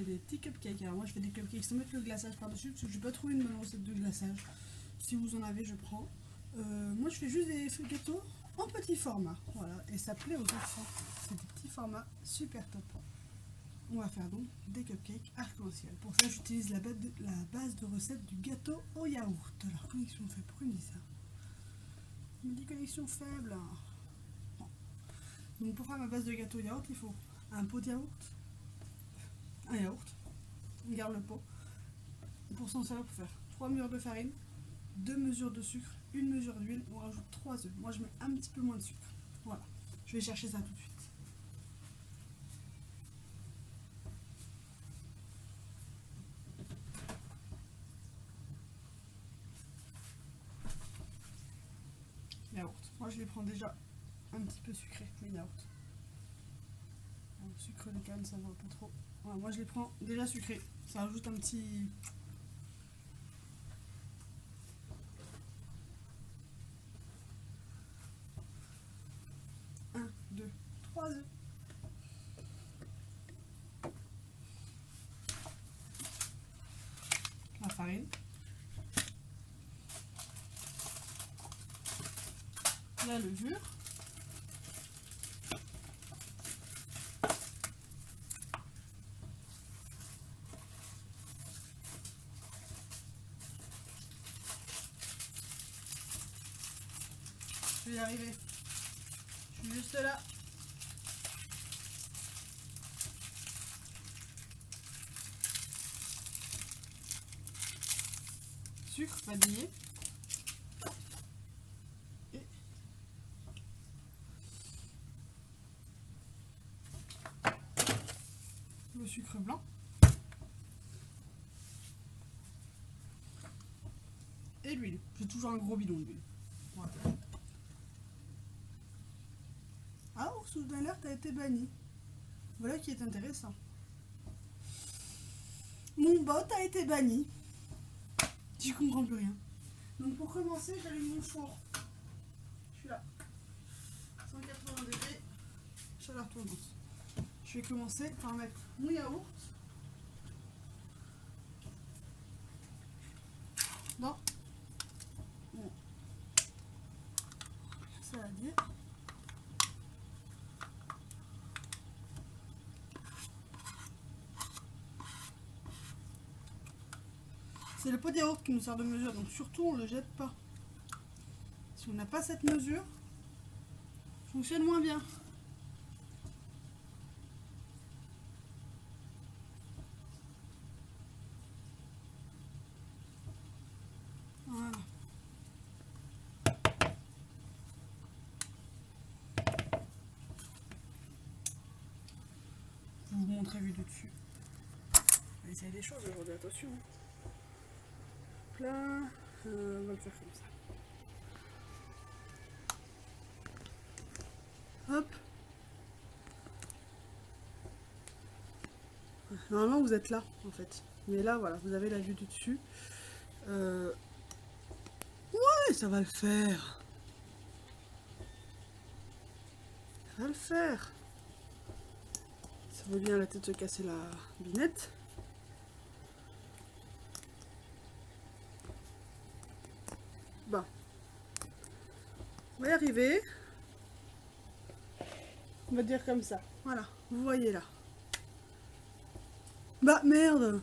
fais des petits cupcakes. Alors moi je fais des cupcakes sans mettre le glaçage par-dessus parce que je n'ai pas trouvé une bonne recette de glaçage. Si vous en avez, je prends. Moi je fais juste des gâteaux en petit format. Voilà, et ça plaît aux enfants. C'est des petits formats super top. On va faire donc des cupcakes arc-en-ciel. Pour ça, j'utilise la base de recette du gâteau au yaourt. Alors, connexion faible, pourquoi il me dit ça? Il me dit connexion faible. Bon. Donc, pour faire ma base de gâteau au yaourt, il faut un pot de yaourt, un yaourt, on garde le pot. Pour s'en servir, pour faire 3 mesures de farine, 2 mesures de sucre, 1 mesure d'huile, on rajoute 3 œufs. Moi, je mets un petit peu moins de sucre. Voilà, je vais chercher ça tout de suite. Yaourt. Moi je les prends déjà un petit peu sucrés, les yaourts. Le sucre de canne ça va pas trop. Voilà, moi je les prends déjà sucrés. Ça rajoute un petit... Un, deux, 3 œufs. La farine. La levure. Je vais y arriver. Je suis juste là. Sucre vanillé. Et le sucre blanc. Et l'huile. J'ai toujours un gros bidon d'huile. Voilà. Ah, Ours d'alerte a été banni. Voilà qui est intéressant. Mon bot a été banni. Je comprends plus rien. Donc pour commencer, j'allume mon four. Je suis là. 180 degrés. Chaleur tournante. Je vais commencer par mettre mon yaourt dans mon saladier. C'est le pot de yaourt qui nous sert de mesure, donc surtout on ne le jette pas. Si on n'a pas cette mesure, ça fonctionne moins bien. Voilà. Je vous montrer vu de dessus. On va essayer des choses aujourd'hui, attention. Là, on va le faire comme ça. Hop. Normalement vous êtes là en fait. Mais là voilà, vous avez la vue du dessus. Ouais, ça va le faire. Ça va le faire. Ça vaut bien la tête de casser la binette. Bon. On va y arriver. On va dire comme ça. Voilà, vous voyez là. Bah merde.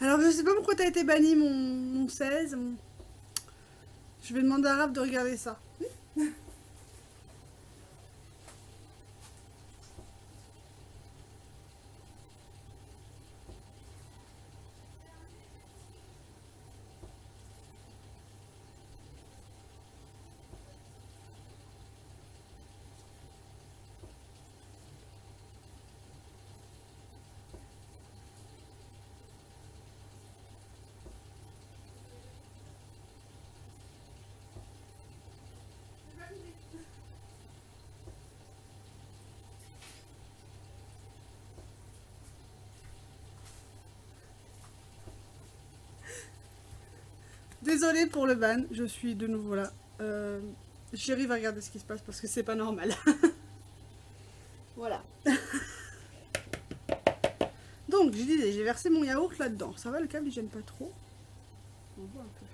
Alors je sais pas pourquoi t'as été banni mon 16. Je vais demander à Raph de regarder ça. Désolée pour le ban, je suis de nouveau là. Chérie va regarder ce qui se passe parce que c'est pas normal. Voilà. Donc, j'ai versé mon yaourt là-dedans. Ça va, le câble, il gêne pas trop. On voit un peu.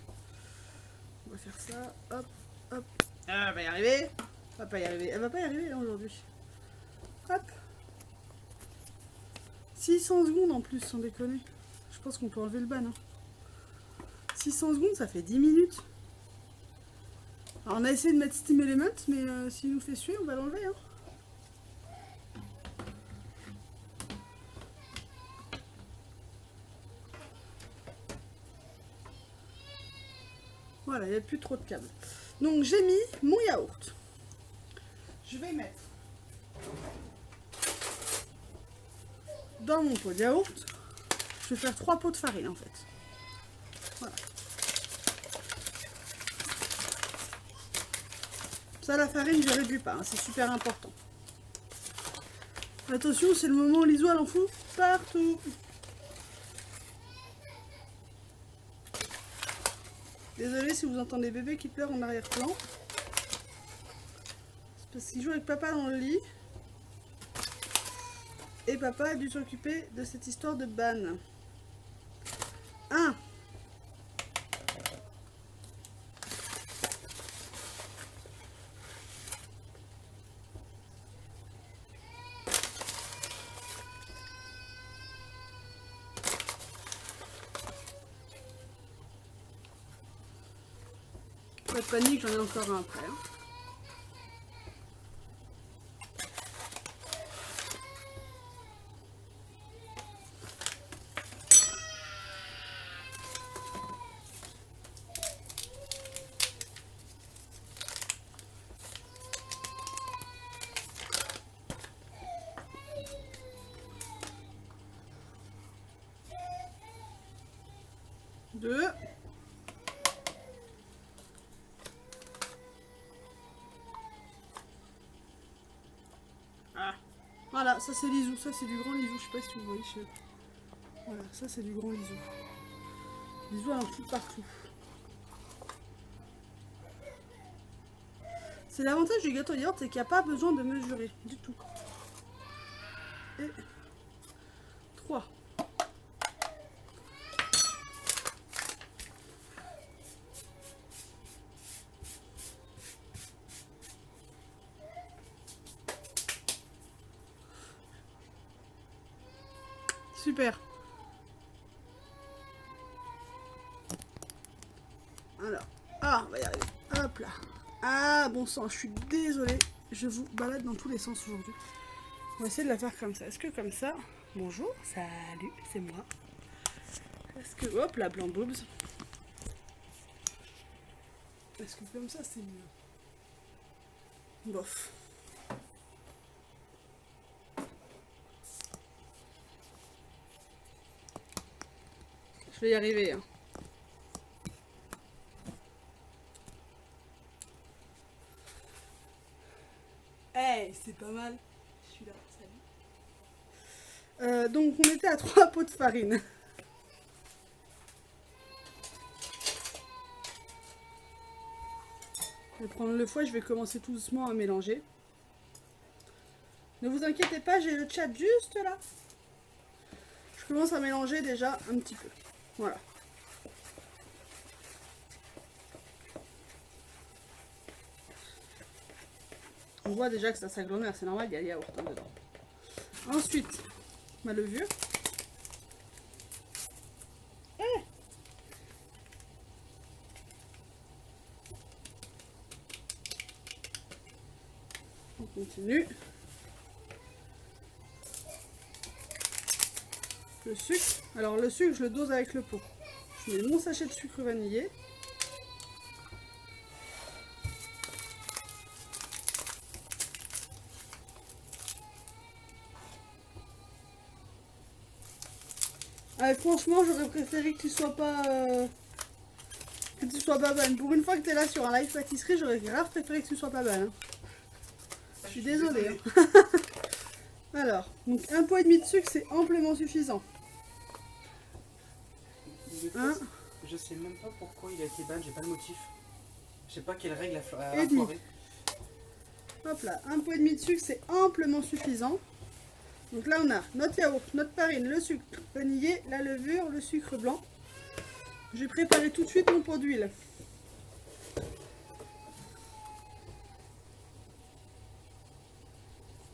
On va faire ça. Hop, hop. Ah, elle va y arriver. Elle va pas y arriver. Elle va pas y arriver, hein, aujourd'hui. Hop. 600 secondes en plus, sans déconner. Je pense qu'on peut enlever le ban. Hein. 600 secondes, ça fait 10 minutes. Alors, on a essayé de mettre Steam Element, mais s'il nous fait suer, on va l'enlever. Hein. Voilà, il n'y a plus trop de câbles. Donc, j'ai mis mon yaourt. Je vais mettre dans mon pot de yaourt. Je vais faire 3 pots de farine, en fait. Voilà. Ça, la farine, je ne réduis pas. Hein, c'est super important. Attention, c'est le moment où l'Iso, elle en fout partout. Désolée si vous entendez bébé qui pleure en arrière-plan. C'est parce qu'il joue avec papa dans le lit. Et papa a dû s'occuper de cette histoire de ban. 1. Pas de panique, j'en ai encore un après. Hein. Deux. Ah. Voilà, ça c'est l'Iso, ça c'est du grand l'Iso, je sais pas si vous voyez. Voilà, ça c'est du grand l'Iso. L'Iso elle en fout partout. C'est l'avantage du gâteau yaourt, c'est qu'il n'y a pas besoin de mesurer du tout. Et 3. Super. Alors, on va y arriver. Hop là. Ah, bon sang, je suis désolée. Je vous balade dans tous les sens aujourd'hui. On va essayer de la faire comme ça. Est-ce que comme ça... Bonjour, salut, c'est moi. Est-ce que... Hop, la blanc boobs. Est-ce que comme ça, c'est mieux? Bof. Je vais y arriver, hein. Hey, c'est pas mal. Je suis là, salut. Donc on était à 3 pots de farine. Je vais prendre le fouet, je vais commencer tout doucement à mélanger. Ne vous inquiétez pas, j'ai le chat juste là. Je commence à mélanger déjà un petit peu. Voilà. On voit déjà que ça s'agglomère, c'est normal, il y a le yaourt dedans. Ensuite, ma levure. On continue. Le sucre. Alors le sucre, je le dose avec le pot. Je mets mon sachet de sucre vanillé. Ah, franchement, j'aurais préféré que tu sois pas bonne. Pour une fois que tu es là sur un live pâtisserie, j'aurais grave préféré que tu sois pas bonne. Hein. Je suis désolée. Hein. Alors, donc 1,5 pot de sucre, c'est amplement suffisant. Hein? Je sais même pas pourquoi il a été ban, j'ai pas le motif. Je sais pas quelle règle a foiré. Hop là, 1,5 pot de sucre, c'est amplement suffisant. Donc là, on a notre yaourt, notre farine, le sucre vanillé, la levure, le sucre blanc. J'ai préparé tout de suite mon pot d'huile.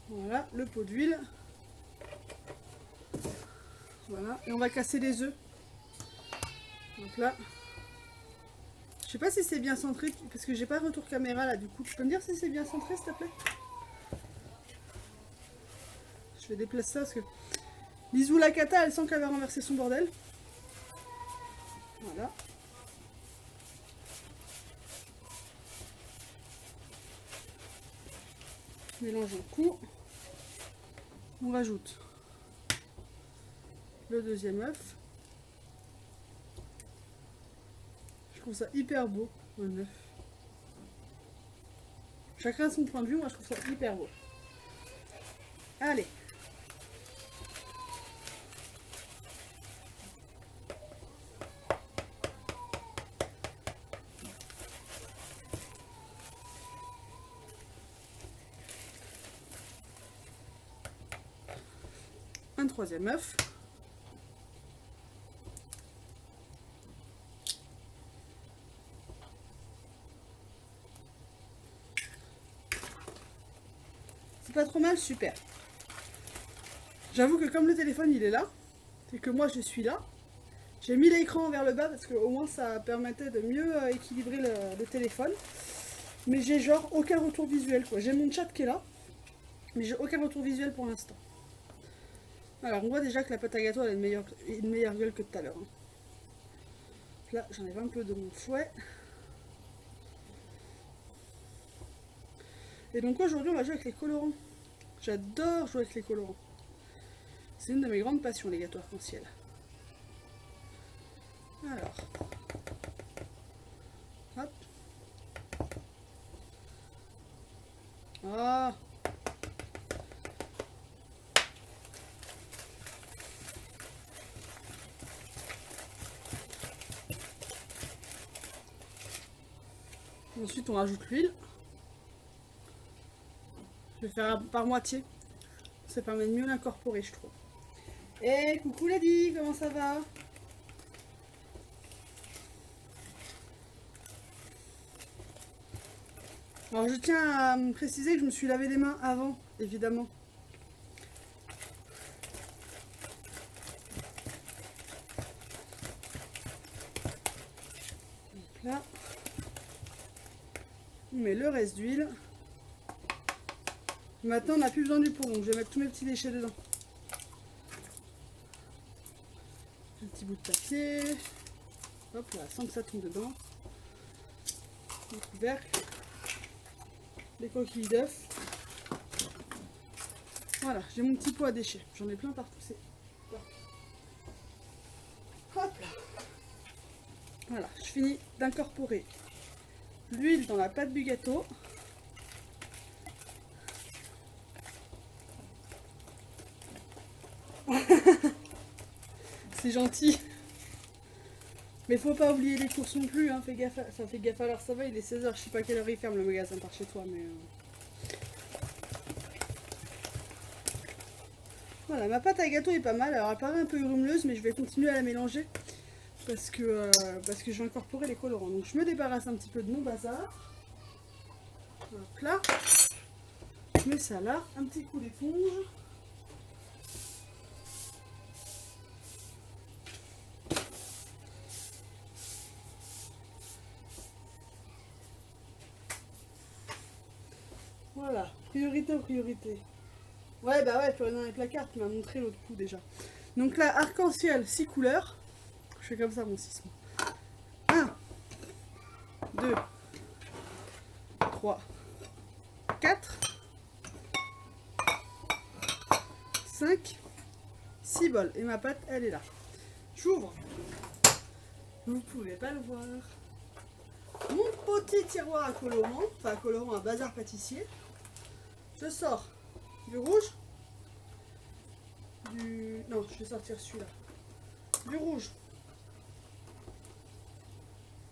Voilà, le pot d'huile. Voilà, et on va casser les œufs. Donc là, je sais pas si c'est bien centré, parce que j'ai pas retour caméra là, du coup. Tu peux me dire si c'est bien centré, s'il te plaît? Je vais déplacer ça parce que Lisou la cata, elle sent qu'elle va renverser son bordel. Voilà. Mélange un coup. On rajoute le deuxième œuf. Je trouve ça hyper beau, un œuf. Chacun son point de vue, moi je trouve ça hyper beau. Allez. Un troisième œuf. C'est pas trop mal, super. J'avoue que comme le téléphone il est là, et que moi je suis là, j'ai mis l'écran vers le bas parce que au moins ça permettait de mieux équilibrer le téléphone. Mais j'ai genre aucun retour visuel quoi. J'ai mon chat qui est là, mais j'ai aucun retour visuel pour l'instant. Alors on voit déjà que la pâte à gâteau elle a une meilleure gueule que tout à l'heure. Hein. Là j'enlève un peu de mon fouet. Et donc aujourd'hui on va jouer avec les colorants. J'adore jouer avec les colorants. C'est une de mes grandes passions, les gâteaux arc-en-ciel. Alors. Hop. Ah. Ensuite on rajoute l'huile. Je vais faire par moitié. Ça permet de mieux l'incorporer, je trouve. Et coucou Lady, comment ça va? Alors je tiens à me préciser que je me suis lavé les mains avant, évidemment. Donc là, on met le reste d'huile. Maintenant, on n'a plus besoin du pot, donc je vais mettre tous mes petits déchets dedans. Un petit bout de papier. Hop là, sans que ça tombe dedans. Le couvercle. Les coquilles d'œufs. Voilà, j'ai mon petit pot à déchets. J'en ai plein partout. C'est... Hop là. Voilà, je finis d'incorporer l'huile dans la pâte du gâteau. C'est gentil. Mais faut pas oublier les courses non plus, hein. Fais gaffe, fais gaffe alors ça va, il est 16h, je sais pas quelle heure il ferme le magasin par chez toi, mais... Voilà, ma pâte à gâteau est pas mal, alors elle paraît un peu grumeleuse, mais je vais continuer à la mélanger, parce que je vais incorporer les colorants. Donc je me débarrasse un petit peu de mon bazar. Hop là. Je mets ça là, un petit coup d'éponge. Voilà, priorité aux priorités. Ouais, bah ouais, tu rien avec la carte, tu m'as montré l'autre coup déjà. Donc là, arc-en-ciel, 6 couleurs. Je fais comme ça mon 6 mois. 1, 2, 3, 4, 5, 6 bols. Et ma pâte, elle est là. J'ouvre. Vous pouvez pas le voir. Mon petit tiroir à colorant, enfin à colorant, un bazar pâtissier. Je sors du rouge, non, je vais sortir celui-là. Du rouge,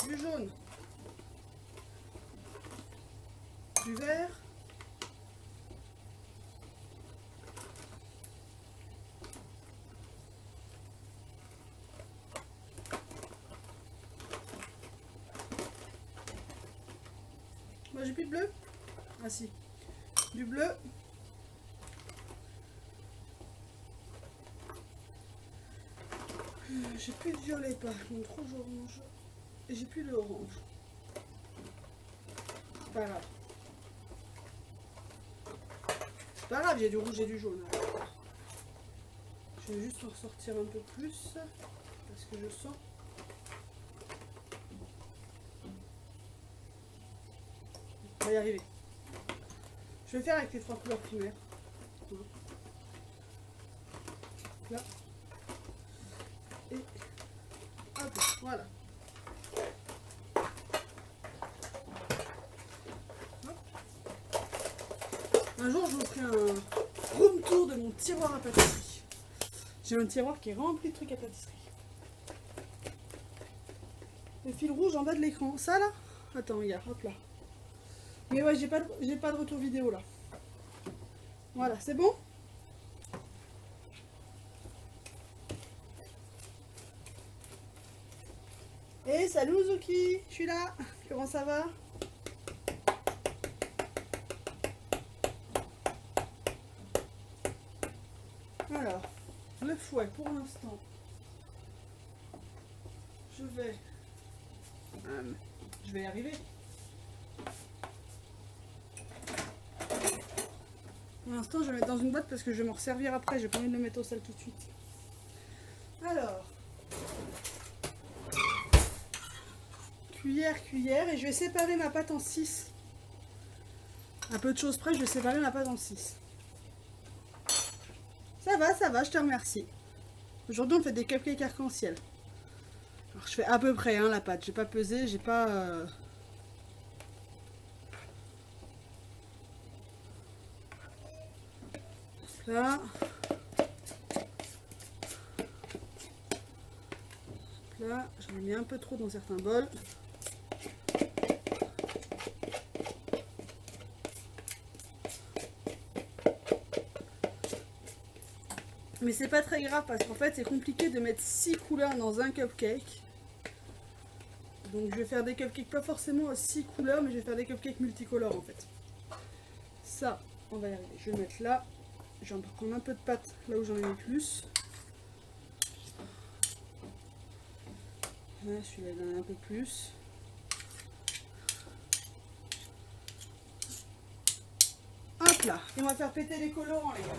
du jaune, du vert, Moi j'ai plus de bleu. Ah si. Du bleu. J'ai plus de violet par contre, rouge orange. Et j'ai plus de orange. C'est pas grave. C'est pas grave, j'ai du rouge et du jaune. Je vais juste en ressortir un peu plus. Parce que je sens. On va y arriver. Je vais faire avec les 3 couleurs primaires. Là. Et hop, voilà. Hop. Un jour, je vous ferai un room tour de mon tiroir à pâtisserie. J'ai un tiroir qui est rempli de trucs à pâtisserie. Le fil rouge en bas de l'écran. Ça là? Attends, regarde, hop là. Mais ouais, j'ai pas de retour vidéo là. Voilà, c'est bon? Et salut Zuki, je suis là. Comment ça va? Alors, le fouet pour l'instant. Je vais y arriver. Pour l'instant, je vais le mettre dans une boîte parce que je vais m'en resservir après. J'ai pas envie de le mettre au sel tout de suite. Alors, cuillère, et je vais séparer ma pâte en 6. Un peu de choses près, je vais séparer ma pâte en 6. Ça va, je te remercie. Aujourd'hui, on fait des cupcakes arc-en-ciel. Alors, je fais à peu près la pâte. J'ai pas pesé, j'ai pas... Là. Là, j'en ai mis un peu trop dans certains bols. Mais c'est pas très grave parce qu'en fait c'est compliqué de mettre 6 couleurs dans un cupcake. Donc je vais faire des cupcakes pas forcément à 6 couleurs, mais je vais faire des cupcakes multicolores en fait. Ça, on va y arriver. Je vais le mettre là. Je vais en prendre un peu de pâte là où j'en ai mis plus. Là, celui-là il en a un peu plus. Hop là. Et on va faire péter les colorants les gars.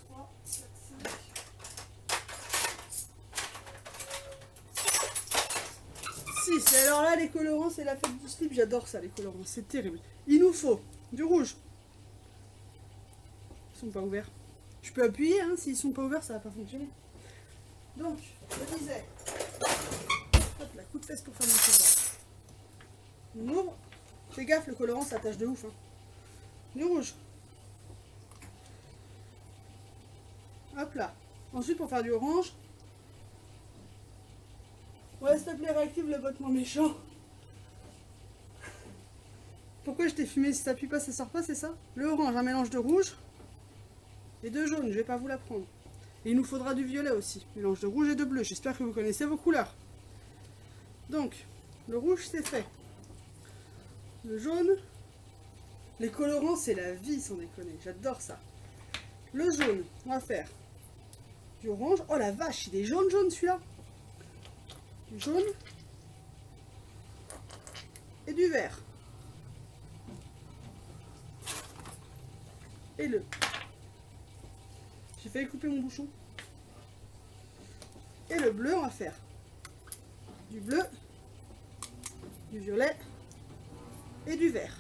3, 4, 5. 6. Et alors là, les colorants, c'est la fête du slip. J'adore ça, les colorants. C'est terrible. Il nous faut du rouge. Ils sont pas ouverts. Je peux appuyer, hein. S'ils sont pas ouverts, ça va pas fonctionner. Donc, je disais. Hop là, coup de fesse pour faire mon colorant. On ouvre. Fais gaffe, le colorant, ça attache de ouf. Hein. Du rouge. Hop là. Ensuite, pour faire du orange. Ouais, s'il te plaît, réactive le bottement méchant. Pourquoi je t'ai fumé? Si t'appuies pas, ça sort pas, c'est ça? Le orange, un mélange de rouge et de jaune. Je vais pas vous la prendre. Et il nous faudra du violet aussi. Mélange de rouge et de bleu. J'espère que vous connaissez vos couleurs. Donc, le rouge, c'est fait. Le jaune. Les colorants, c'est la vie, sans déconner. J'adore ça. Le jaune, on va faire du orange. Oh la vache, il est jaune celui-là. Du jaune. Et du vert. Et le... J'ai failli couper mon bouchon. Et le bleu, on va faire du bleu, du violet et du vert.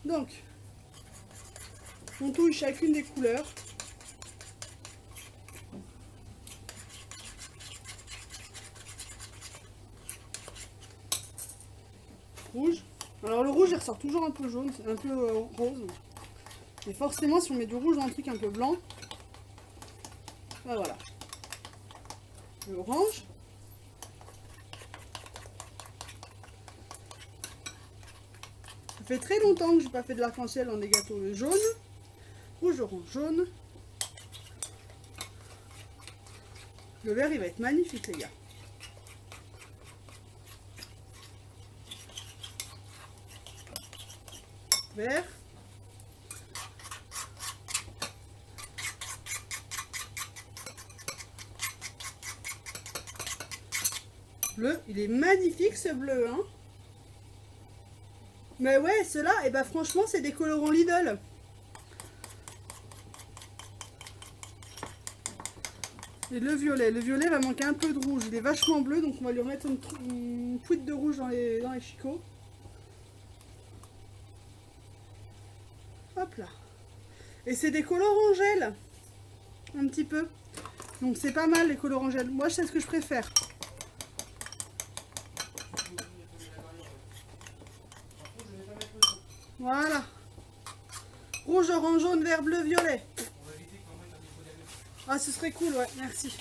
Donc, on touche chacune des couleurs. Rouge. Alors le rouge il ressort toujours un peu jaune, un peu rose. Mais forcément si on met du rouge dans un truc un peu blanc, ben voilà. Le orange. Ça fait très longtemps que j'ai pas fait de l'arc-en-ciel dans des gâteaux. Le jaune. Rouge, orange, jaune. Le vert, il va être magnifique, les gars. Vert. Bleu, il est magnifique ce bleu, hein. Mais ouais, ceux-là, et bah franchement, c'est des colorants Lidl. Et le violet va manquer un peu de rouge. Il est vachement bleu, donc on va lui remettre une pouite de rouge dans les chicots. Hop là. Et c'est des colorants gel. Un petit peu. Donc c'est pas mal les colorants gel. Moi, je sais ce que je préfère. Voilà. Rouge, orange, jaune, vert, bleu, violet. Ah, ce serait cool, ouais, merci.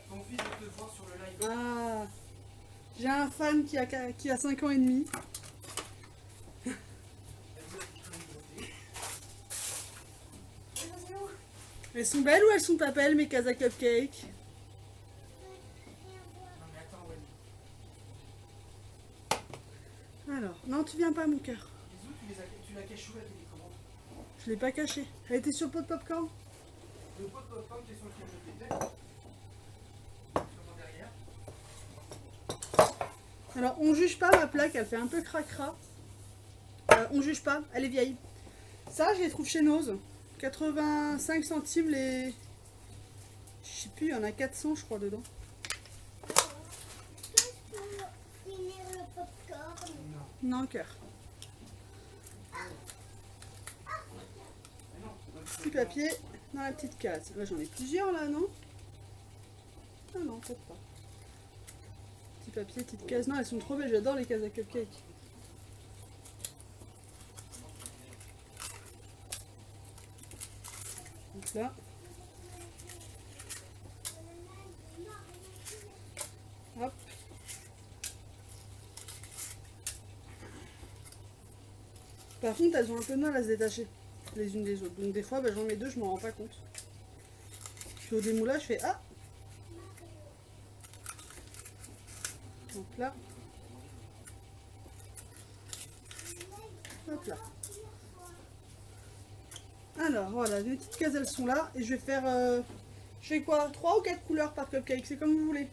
Ton fils va te voir sur le live. Ah, j'ai un fan qui a 5 ans et demi. Elles sont belles ou elles sont pas belles, mes Casa Cupcake? Non mais attends, ouais. Alors, non, tu viens pas, mon cœur. Les autres, tu l'as caché où la télécommande? Je l'ai pas caché. Elle était sur le pot de popcorn. Le pot de popcorn qui est sur le camion de tête. Sûrement derrière. Alors, on juge pas ma plaque, elle fait un peu cracra. On juge pas, elle est vieille. Ça, je les trouve chez Nose. 85 centimes les... Je sais plus, il y en a 400 je crois dedans. Finir le popcorn. Non, cœur. Petit papier dans la petite case. Là, j'en ai plusieurs là, non? Ah non, peut-être pas. Petit papier, petite case. Non, elles sont trop belles, j'adore les cases à cupcake. Donc là. Hop. Par contre, elles ont un peu de mal à se détacher les unes des autres. Donc des fois, j'en mets deux, je m'en rends pas compte. Puis au démoulage, je fais ah. Donc là. Hop là. Alors voilà, les petites cases elles sont là. Et je vais faire. Je fais quoi? 3 ou 4 couleurs par cupcake, c'est comme vous voulez.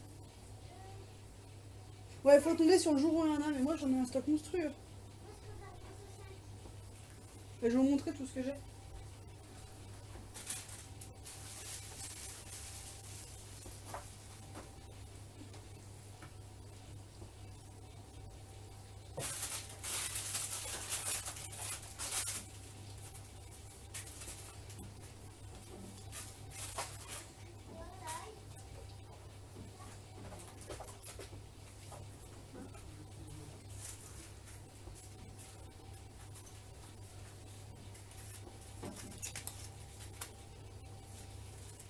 Ouais, il faut tomber sur le jour où il y en a, mais moi j'en ai un stock monstrueux. Et je vais vous montrer tout ce que j'ai.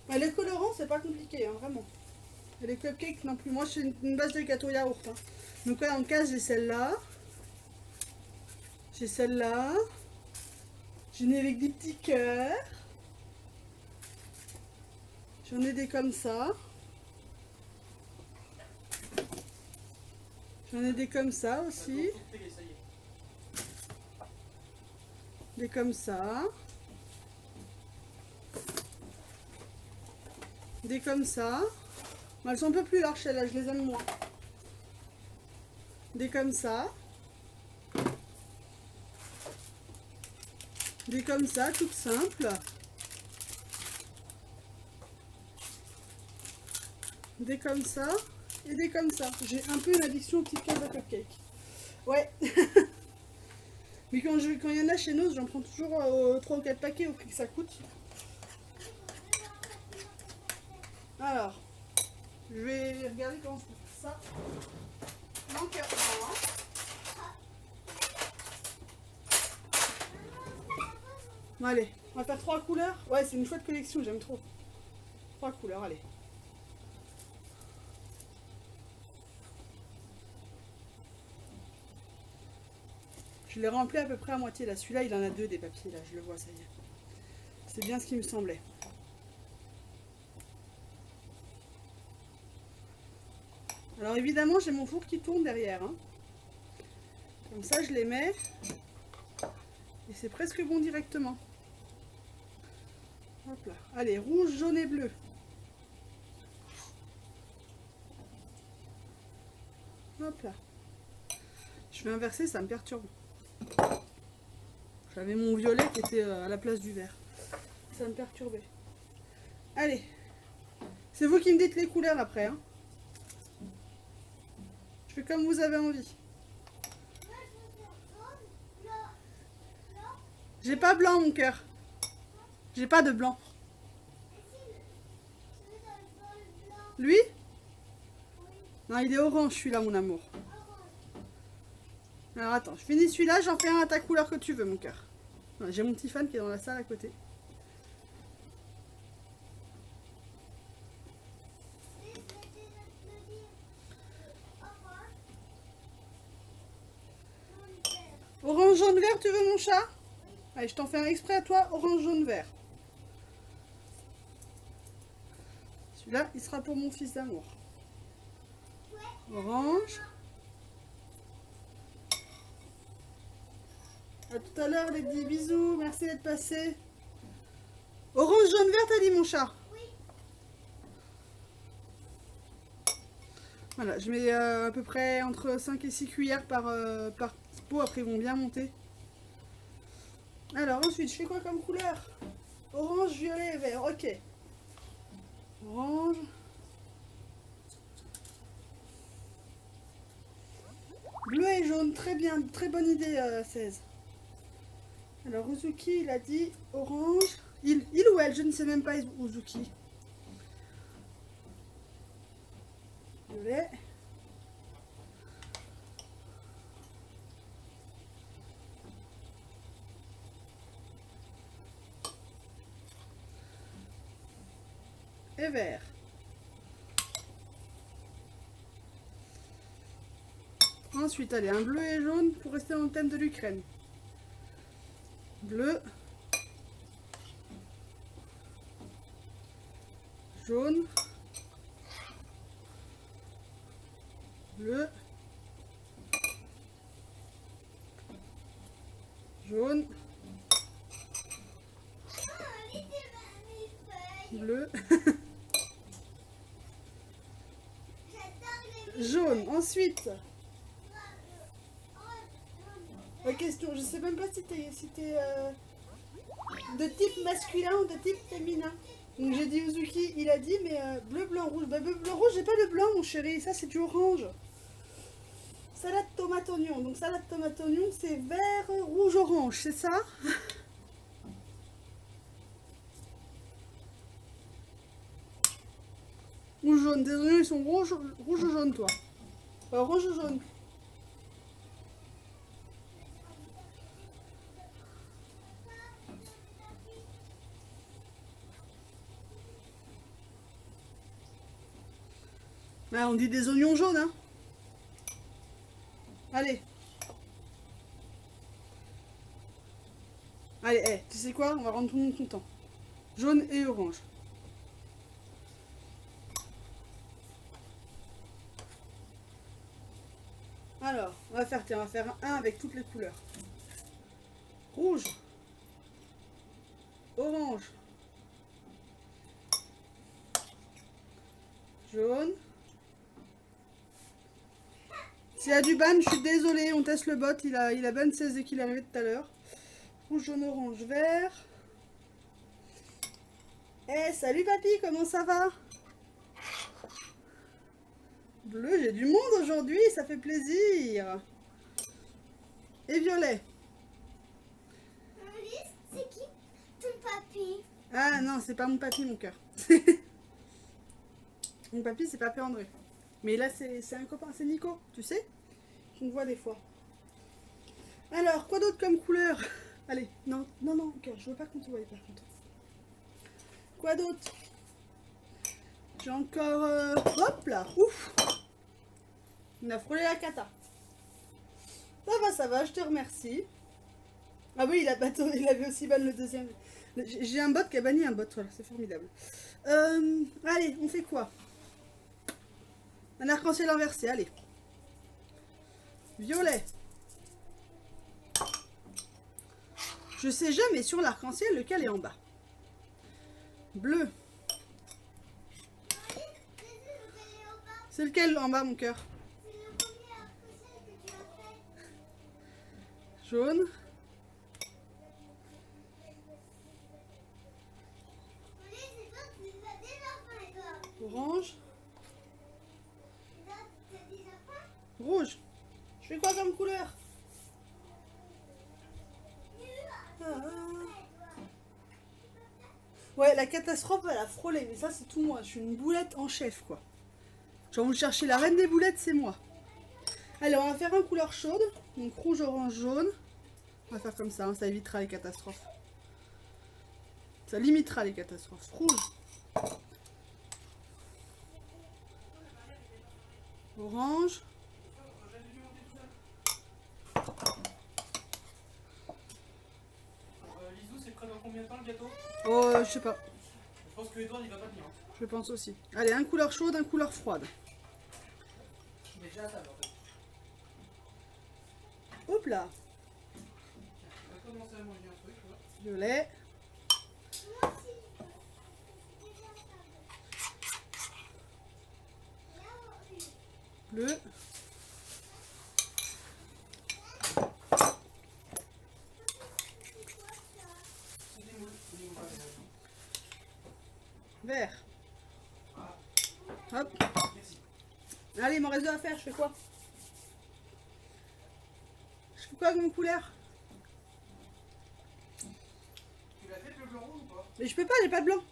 Mais les colorants, c'est pas compliqué, hein, vraiment. Et les cupcakes non plus. Moi, je fais une base de gâteau yaourt. Hein. Donc là, en case, j'ai celle-là. J'ai celle-là. J'en ai avec des petits cœurs. J'en ai des comme ça. J'en ai des comme ça aussi. Des comme ça. Des comme ça. Bon, elles sont un peu plus larges celles-là, je les aime moins. Des comme ça. Des comme ça, toutes simples. Des comme ça. Et des comme ça. J'ai un peu une addiction aux petites cases à cupcake. Ouais. Mais quand il y en a chez nous, j'en prends toujours 3 ou 4 paquets au prix que ça coûte. Alors, je vais regarder comment je peux faire ça. Donc, bon, allez, on va faire 3 couleurs. Ouais, c'est une chouette collection, j'aime trop. 3 couleurs, allez. Je l'ai rempli à peu près à moitié là. Celui-là, il en a 2 des papiers là, je le vois, ça y est. C'est bien ce qui me semblait. Alors évidemment, j'ai mon four qui tourne derrière. Hein. Comme ça, je les mets. Et c'est presque bon directement. Hop là. Allez, rouge, jaune et bleu. Hop là. Je vais inverser, ça me perturbe. J'avais mon violet qui était à la place du vert. Ça me perturbait. Allez. C'est vous qui me dites les couleurs après. Hein. Je fais comme vous avez envie. J'ai pas blanc, mon cœur. J'ai pas de blanc. Lui? Non, il est orange, celui-là, mon amour. Alors, attends, je finis celui-là, j'en fais un à ta couleur que tu veux, mon cœur. J'ai mon petit fan qui est dans la salle à côté. Orange, jaune, vert, tu veux, mon chat? Allez, je t'en fais un exprès à toi, orange, jaune, vert. Celui-là, il sera pour mon fils d'amour. Orange. À tout à l'heure, les petits bisous. Merci d'être passé. Orange, jaune, vert, t'as dit, mon chat? Oui. Voilà, je mets à peu près entre 5 et 6 cuillères par pot. Après, ils vont bien monter. Alors, ensuite, je fais quoi comme couleur? Orange, violet et vert. Ok. Orange. Bleu et jaune. Très bien. Très bonne idée, 16. Alors, Uzuki, il a dit orange. Il ou elle, je ne sais même pas, Uzuki. Violet. Et vert. Ensuite, allez, un bleu et jaune pour rester dans le thème de l'Ukraine. Bleu. Jaune. Bleu. Jaune. Bleu. Jaune. Ensuite, la question, je sais même pas si t'es de type masculin ou de type féminin. Donc j'ai dit Uzuki, il a dit, mais bleu, blanc, rouge. Bah, bleu, blanc, rouge, j'ai pas de blanc, mon chéri. Ça, c'est du orange. Salade tomate oignon. Donc salade tomate oignon, c'est vert, rouge, orange, c'est ça? Ou jaune. Des oignons, ils sont rouges ou jaune, toi? Rouge ou jaune? Ah, on dit des oignons jaunes, hein? Allez. Allez, tu sais quoi? On va rendre tout le monde content. Jaune et orange. Alors, on va faire un avec toutes les couleurs. Rouge. Orange. Jaune. S'il y a du ban, je suis désolée, on teste le bot, il a ban 16 dès qu'il est arrivé tout à l'heure. Rouge, jaune, orange, vert. Eh, salut papy, comment ça va? Bleu, j'ai du monde aujourd'hui, ça fait plaisir. Et violet. C'est qui ton papy? Ah non, c'est pas mon papy, mon cœur. Mon papy, c'est papy André. Mais là, c'est un copain, c'est Nico, tu sais? On voit des fois. Alors, quoi d'autre comme couleur? Allez, non, cœur, je veux pas qu'on te voie par contre. Quoi d'autre? J'ai encore... hop là, ouf! On a frôlé la cata. Ça va, je te remercie. Ah oui, il avait aussi ban le deuxième. J'ai un bot qui a banni un bot, voilà, c'est formidable. Allez, on fait quoi? Un arc-en-ciel inversé, allez. Violet. Je sais jamais sur l'arc-en-ciel lequel est en bas. Bleu. C'est lequel en bas, mon cœur? C'est le premier arc-en-ciel que tu as fait. Jaune. Oui, c'est toi, tu les as déjà fait, toi. Orange. Là, tu as déjà fait? Rouge. Je fais quoi comme couleur? Ouais, la catastrophe, elle a frôlé, mais ça, c'est tout moi. Je suis une boulette en chef, quoi. J'ai envie de chercher la reine des boulettes, c'est moi. Allez, on va faire une couleur chaude. Donc rouge, orange, jaune. On va faire comme ça, hein, ça évitera les catastrophes. Ça limitera les catastrophes. Rouge. Orange. Lisou, c'est prêt dans combien de temps le gâteau? Oh, je sais pas. Je pense que Edouard il va pas tenir. Je pense aussi. Allez, un couleur chaude, un couleur froide. Il est déjà à table en fait. Hop là. On va commencer à manger un truc, tu vois. Violet. Moi aussi. C'est déjà ça. Là, oui. Bleu. C'est des moules. C'est des moules. Vert. Hop. Merci. Allez, il m'en reste deux à faire. Je fais quoi? Je fais quoi avec mon couleur? Tu l'as fait le blanc rouge ou pas? Mais je peux pas, j'ai pas de blanc.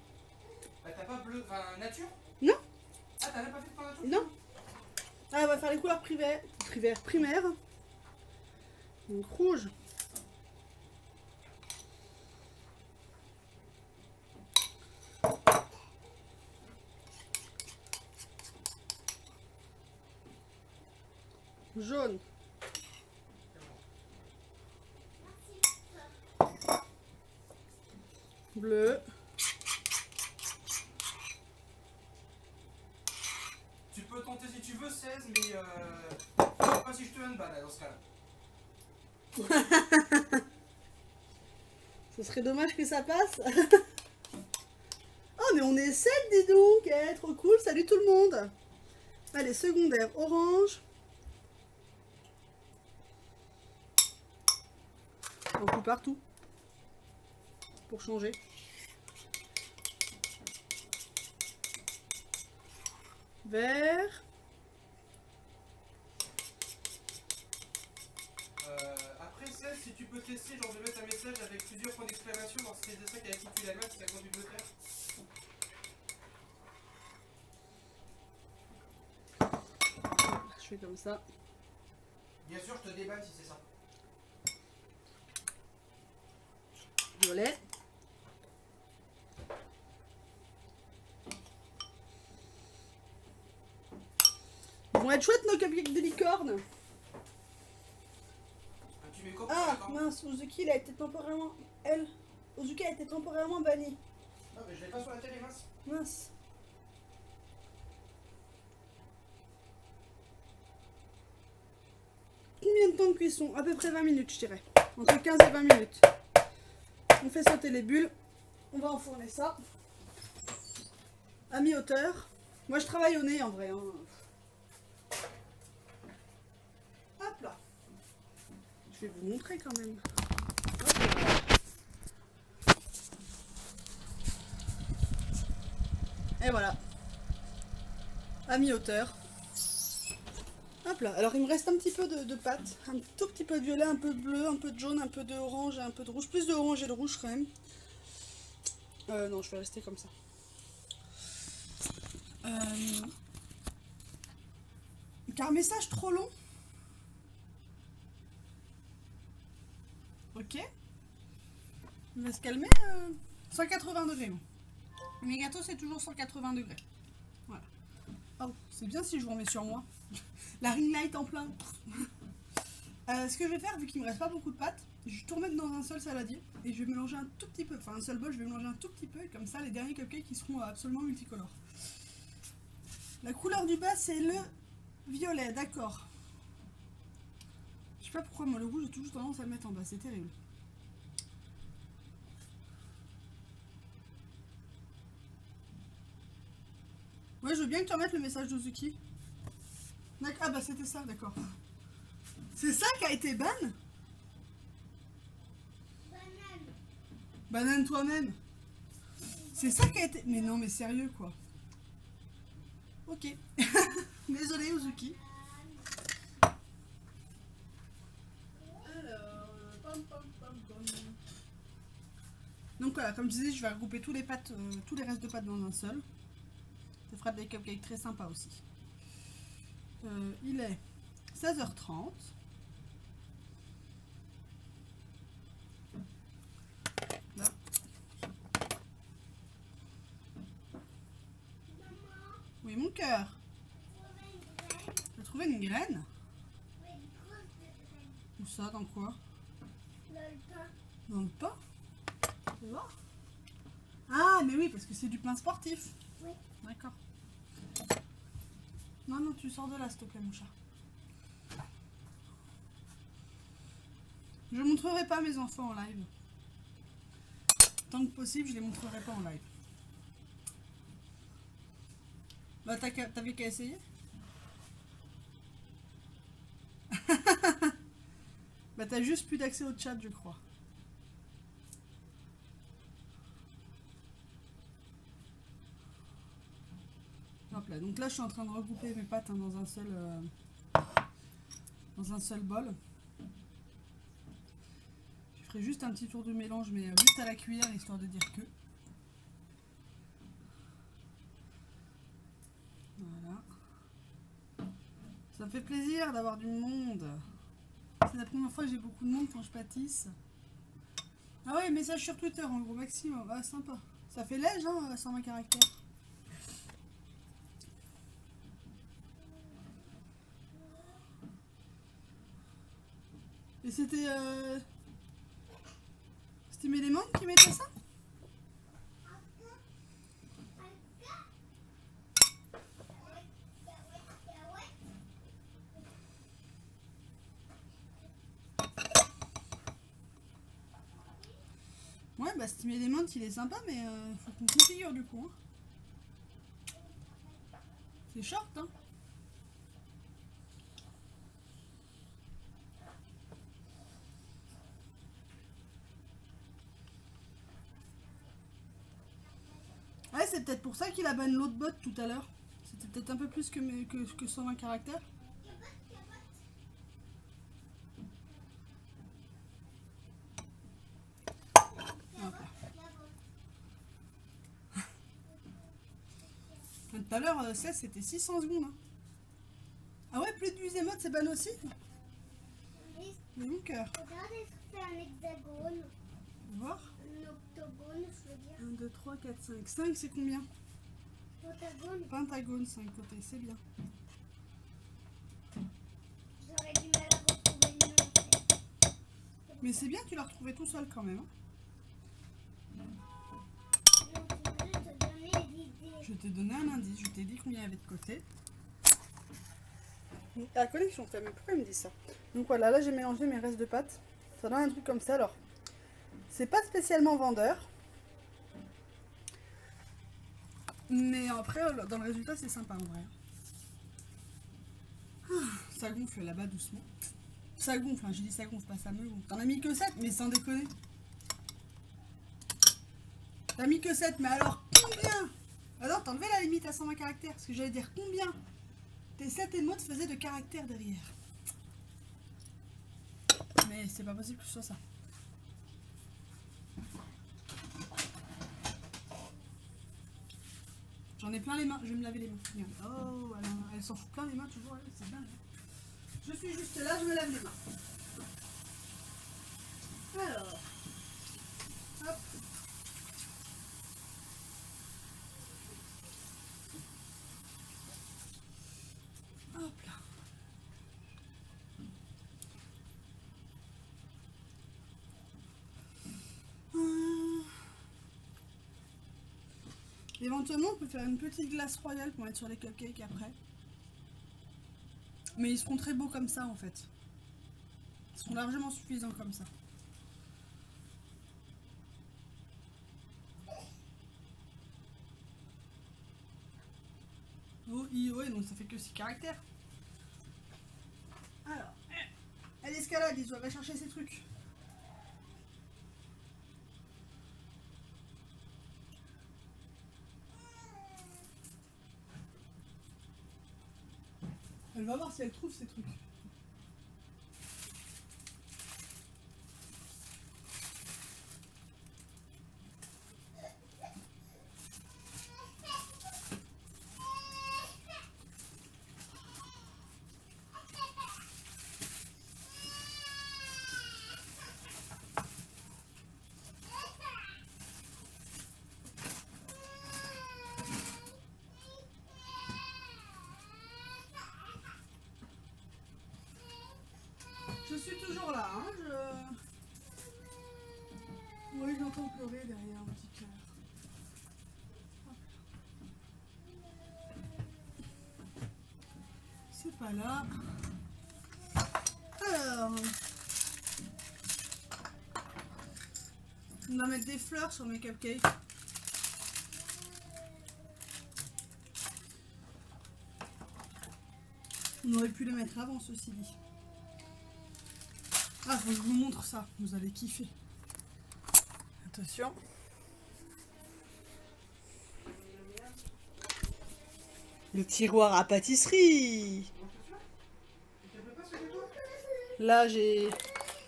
Bah t'as pas bleu, enfin nature? Non. Ah t'as même pas fait de plan nature? Non. Ah, on va faire les couleurs primaires. Donc rouge. Jaune. Bleu. Tu peux tenter si tu veux 16, mais je sais pas si je te donne balle dans ce cas-là. Ce serait dommage que ça passe. Oh, mais on est 7, dis donc. Eh, trop cool. Salut tout le monde. Allez, secondaire, orange. Un coup partout. Pour changer. Vert. Après 16, si tu peux tester, genre de mettre un message avec plusieurs points d'exclamation dans ces dessins avec qui tu la main, si ça continue de le faire. Je fais comme ça. Bien sûr, je te déballe si c'est ça. Violet. Ils vont être chouettes nos cupcakes de licorne. Tu mets quoi Ah pour mince, Ozuki il a été temporairement. Ozuki a été temporairement banni. Ah, mais je l'ai pas sur la télé, mince. Mince. Combien de temps de cuisson? À peu près 20 minutes, je dirais. Entre 15 et 20 minutes. On fait sauter les bulles. On va enfourner ça. À mi-hauteur. Moi, je travaille au nez, en vrai. Hein. Hop là. Je vais vous montrer quand même. Hop là. Et voilà. À mi-hauteur. Hop là. Alors, il me reste un petit peu de pâte. Un tout petit peu de violet, un peu de bleu, un peu de jaune, un peu d'orange et un peu de rouge. Plus d'orange et de rouge quand même. Non, je vais rester comme ça. Car message trop long. Ok. Il va se calmer. 180 degrés. Bon. Mes gâteaux, c'est toujours 180 degrés. Voilà. Oh, c'est bien si je vous remets sur moi. La ring light en plein. Ce que je vais faire, vu qu'il me reste pas beaucoup de pâtes, je vais tout remettre dans un seul saladier et je vais mélanger un tout petit peu, enfin un seul bol, je vais mélanger un tout petit peu et comme ça les derniers cupcakes qui seront absolument multicolores. La couleur du bas, c'est le violet, d'accord. Je sais pas pourquoi, moi, le rouge, j'ai toujours tendance à le mettre en bas, c'est terrible. Ouais, je veux bien que tu remettes le message d'Ozuki. Ah bah c'était ça, d'accord. C'est ça qui a été ban? Banane. Banane toi-même. C'est ça qui a été... Mais non, mais sérieux, quoi. Ok. Désolé, Ozuki. Alors... Donc voilà, comme je disais, je vais regrouper tous les pâtes, tous les restes de pâtes dans un seul. Ça fera des cupcakes très sympas aussi. Il est 16h30. Là. Oui, mon cœur. Tu as trouvé une graine? Oui, une grosse graine. Où ça? Dans quoi? Dans le pain. Dans le pain? Tu vois? Ah, mais oui, parce que c'est du pain sportif. Oui. D'accord. Non, non, tu sors de là, s'il te plaît, mon chat. Je ne montrerai pas mes enfants en live. Tant que possible, je les montrerai pas en live. Bah, t'avais qu'à essayer. Bah, t'as juste plus d'accès au chat, je crois. Hop là. Donc là, je suis en train de regrouper mes pâtes hein, dans un seul bol. Je ferai juste un petit tour de mélange, mais juste à la cuillère, histoire de dire que. Voilà. Ça me fait plaisir d'avoir du monde. C'est la première fois que j'ai beaucoup de monde quand je pâtisse. Ah ouais, message sur Twitter en gros maximum. Ah, sympa. Ça fait léger, hein, 120 caractères. Et c'était Steam Element qui mettait ça? Ouais, bah Steam Element il est sympa, mais faut qu'on configure du coup. Hein. C'est short, hein. Ouais, c'est peut-être pour ça qu'il a ban l'autre bot tout à l'heure. C'était peut-être un peu plus que 120 caractères. Tout à l'heure, 16 c'était 600 secondes. Hein. Ah ouais, plus de 8 émotes, c'est ban aussi? Oui. Mais mon cœur. Regarde, je fais un hexagone. On va voir. Un octogone, je veux dire. 1, 2, 3, 4, 5. 5 c'est combien? Pentagone. Pentagone, 5 côtés, c'est bien. J'aurais du mal à retrouver le nom. En fait. Mais c'est bien, tu l'as retrouvé tout seul quand même. Hein. Donc, je veux te donner l'idée. Je t'ai donné un indice, je t'ai dit combien il y avait de côté. La connexion fait, mais pourquoi il me dit ça? Donc voilà, là j'ai mélangé mes restes de pâtes. Ça donne un truc comme ça. Alors, c'est pas spécialement vendeur. Mais après, dans le résultat, c'est sympa en vrai. Ah, ça gonfle là-bas doucement. Ça gonfle, hein, j'ai dit ça gonfle, pas ça me gonfle. T'en as mis que 7, mais sans déconner. T'as mis que 7, mais alors combien? Alors, t'enlevais la limite à 120 caractères. Parce que j'allais dire combien tes 7 émotes faisaient de caractères derrière. Mais c'est pas possible que ce soit ça. J'en ai plein les mains, je vais me laver les mains. Regarde. Oh, elle s'en fout plein les mains toujours, c'est dingue. Je suis juste là, je me lave les mains. Alors, hop. Hop là. Éventuellement, on peut faire une petite glace royale pour mettre sur les cupcakes après. Mais ils seront très beaux comme ça en fait. Ils seront largement suffisants comme ça. Oh, ouais, donc ça fait que 6 caractères. Alors, elle escalade, il va chercher ses trucs. Elle va voir si elle trouve ses trucs. Je suis toujours là, hein, Oui, j'entends pleurer derrière un petit cœur. C'est pas là. Alors... On va mettre des fleurs sur mes cupcakes. On aurait pu les mettre avant, ceci dit. Ah, faut que je vous montre ça, vous allez kiffer. Attention. Le tiroir à pâtisserie. Là, j'ai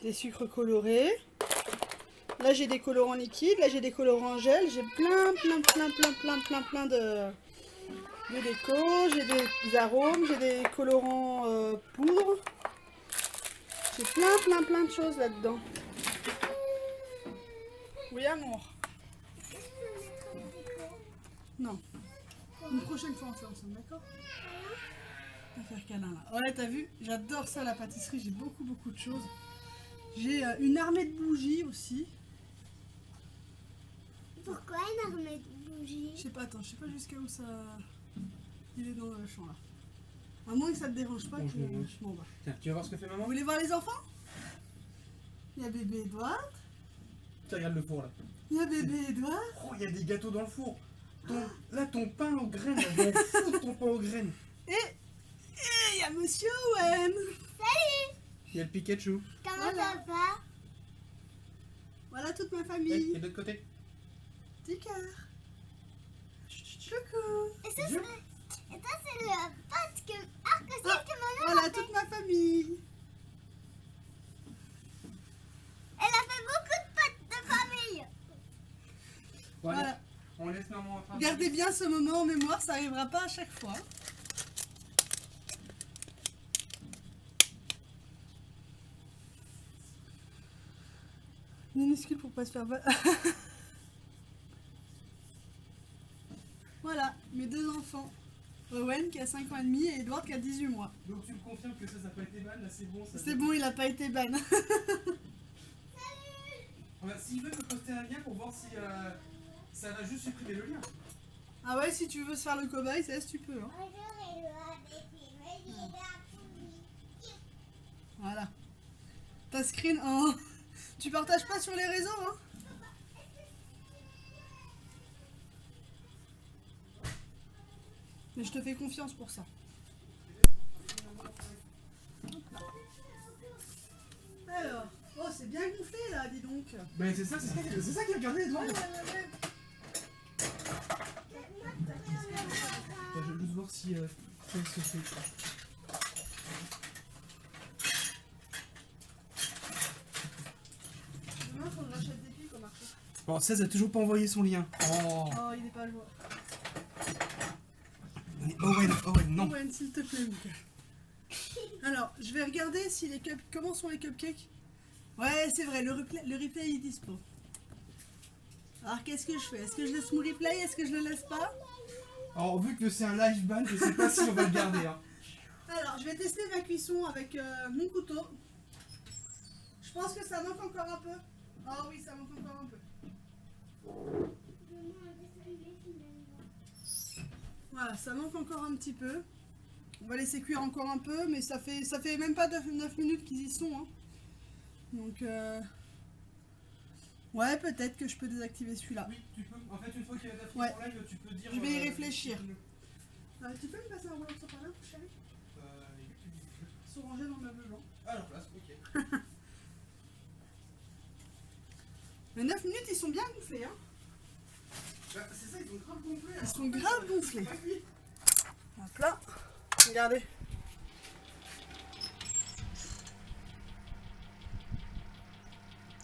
des sucres colorés. Là, j'ai des colorants liquides. Là, j'ai des colorants en gel. J'ai plein de déco. J'ai des arômes. J'ai des colorants poudre. J'ai plein de choses là-dedans. Oui, amour. Non. Une prochaine fois, on fait ensemble, d'accord? On va faire câlin là. Ouais, t'as vu? J'adore ça, la pâtisserie. J'ai beaucoup de choses. J'ai une armée de bougies aussi. Pourquoi une armée de bougies? Je sais pas, attends, je sais pas jusqu'à où ça... Il est dans le champ là. À moins que ça te dérange pas. Bon, que... je me mouche. Bon, bah. Tiens, tu vas voir ce que fait maman? Vous voulez voir les enfants? Il y a bébé Edouard. Tu regardes le four là. Il y a bébé Edouard. Oh, il y a des gâteaux dans le four. Là, ton pain aux graines, je m'en fous de ton pain aux graines. Et il y a Monsieur Owen. Salut! Il y a le Pikachu. Comment Voilà. ça va? Voilà toute ma Et famille. de l'autre côté. Petit cœur. Coucou. Et ça, c'est le pote que arc-en-ciel que maman Voilà a fait. toute ma famille. Elle a fait beaucoup de potes de famille. Bon, allez, Voilà. on laisse maman en train de... Gardez bien ce moment en mémoire, ça arrivera pas à chaque fois. Minuscule pour pas se faire... Voilà, mes deux enfants. Owen qui a 5 ans et demi et Edward qui a 18 mois. Donc tu me confirmes que ça n'a pas été ban, là c'est bon ça. C'est bon, il a pas été ban. S'il veut me poster un lien pour voir si ça va juste supprimer le lien. Ah ouais, si tu veux se faire le cobaye, ça tu peux. Hein. Voilà. Ta screen en... Tu partages pas sur les réseaux, hein? Mais je te fais confiance pour ça. Alors, oh c'est bien gonflé là, dis donc. Ben c'est ça qui a regardé Edouard. Ouais. Je vais juste voir si ça se fait. Demain, faut que j'achète des piles au marché. Bon, 16 a toujours pas envoyé son lien. Oh, Oh, il est pas joueur. Owen, non. Owen, s'il te plaît, mon gars. Alors, je vais regarder si les comment sont les cupcakes. Ouais, c'est vrai, le replay est dispo. Alors, qu'est-ce que je fais? Est-ce que je laisse mon replay? Est-ce que je le laisse pas? Alors, vu que c'est un live ban, je sais pas si on va le garder. Hein. Alors, je vais tester ma cuisson avec mon couteau. Je pense que ça manque encore un peu. Oh oui, ça manque encore un peu. Voilà, ça manque encore un petit peu. On va laisser cuire encore un peu, mais ça fait même pas 9 minutes qu'ils y sont. Hein. Donc, ouais, peut-être que je peux désactiver celui-là. Oui, tu peux. En fait, une fois qu'il va t'afficher Ouais. en live, tu peux dire. Je vais y réfléchir. Tu peux me passer un rouleau de sopalin, chérie? Ils sont rangés dans le meuble blanc. Ah, leur place, ok. Mais 9 minutes, ils sont bien gonflés. Hein. Bah, c'est ça, ils sont grave gonflés. Ils sont grave gonflés. Hop là. Regardez.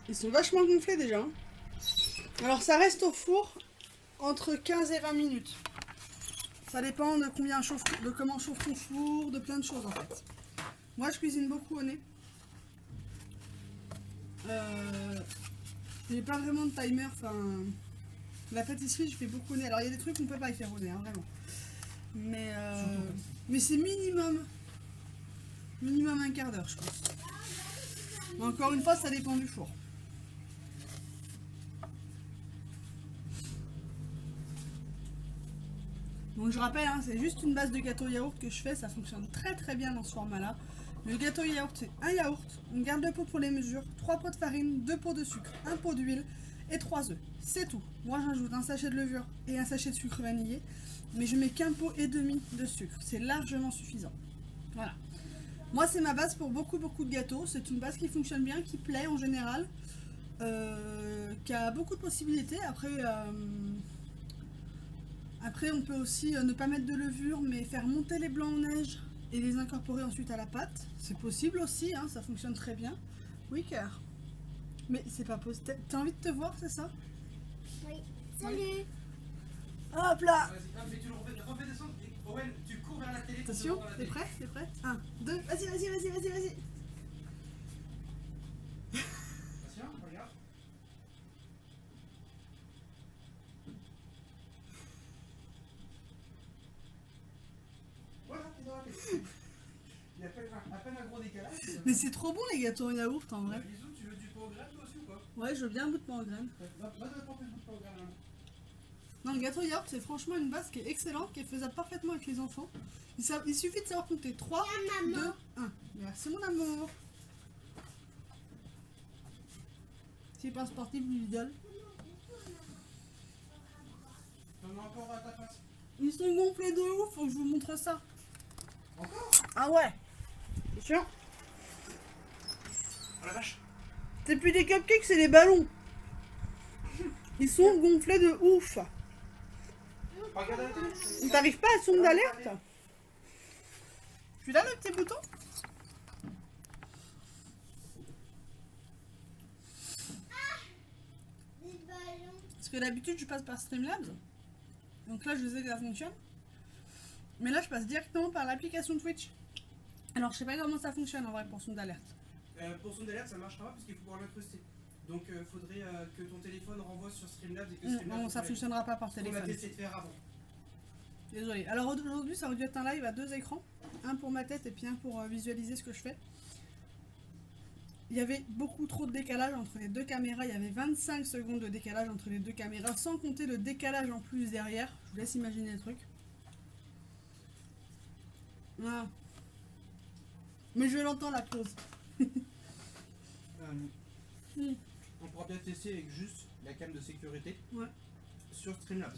Ils sont vachement gonflés déjà. Hein. Alors ça reste au four entre 15 et 20 minutes. Ça dépend de combien chauffe, de comment chauffe ton four, de plein de choses en fait. Moi je cuisine beaucoup au nez. J'ai pas vraiment de timer, enfin la pâtisserie je fais beaucoup au nez. Alors il y a des trucs qu'on peut pas y faire au nez, hein, vraiment. Mais c'est minimum un quart d'heure je pense. Mais encore une fois ça dépend du four. Donc je rappelle, hein, c'est juste une base de gâteau yaourt que je fais, ça fonctionne très très bien dans ce format-là. Le gâteau yaourt, c'est un yaourt, une garde de pot pour les mesures, 3 pots de farine, 2 pots de sucre, 1 pot d'huile et 3 œufs. C'est tout. Moi j'ajoute un sachet de levure et un sachet de sucre vanillé, mais je mets qu'un pot et demi de sucre. C'est largement suffisant. Voilà. Moi c'est ma base pour beaucoup de gâteaux. C'est une base qui fonctionne bien, qui plaît en général, qui a beaucoup de possibilités. Après, on peut aussi ne pas mettre de levure, mais faire monter les blancs en neige et les incorporer ensuite à la pâte. C'est possible aussi, hein, ça fonctionne très bien. Oui, cœur. Mais c'est pas possible. T'as envie de te voir, c'est ça? Oui. Salut. Hop là. Vas-y, mais tu le refais descendre. Owen, tu cours vers la télé. Attention, t'es prêt? T'es prêt? 1, 2, vas-y. Attention, regarde. Voilà, t'es dans la télé. Il y a à peine un gros décalage. Mais c'est trop bon les gâteaux en yaourt en vrai. Bisous, tu veux du pain au grain toi aussi ou pas? Ouais, je veux bien un bout de pain en graines. Va t'apporter le bout de pain au grain. Non, le gâteau yaourt, c'est franchement une base qui est excellente, qui est faisable parfaitement avec les enfants. Il suffit de savoir compter 3, 2, 1. Merci mon amour. C'est pas sportif du Lidl. T'en as encore à ta face. Ils sont gonflés de ouf, faut que je vous montre ça. Encore? Ah ouais. C'est sûr. Oh la vache. C'est plus des cupcakes, c'est des ballons. Ils sont gonflés de ouf. Regarde la télé. T'arrives pas à son d'alerte? Tu l'as le petit bouton? Des ballons. Parce que d'habitude je passe par Streamlabs. Donc là je sais que ça fonctionne. Mais là je passe directement par l'application Twitch. Alors je sais pas comment ça fonctionne en vrai pour son d'alerte. Pour son alerte, ça marchera pas parce qu'il faut pouvoir l'incruster. Donc il faudrait que ton téléphone renvoie sur Streamlabs et que Streamlabs. Non, ça fonctionnera pas par On a téléphone. essayé de faire avant. Désolée. Alors aujourd'hui ça aurait dû être un live à 2 écrans. Un pour ma tête et puis un pour visualiser ce que je fais. Il y avait beaucoup trop de décalage entre les deux caméras. Il y avait 25 secondes de décalage entre les deux caméras, sans compter le décalage en plus derrière. Je vous laisse imaginer le truc. Voilà. Mais je l'entends la pause. On pourra bien tester avec juste la cam de sécurité Ouais, sur Streamlabs.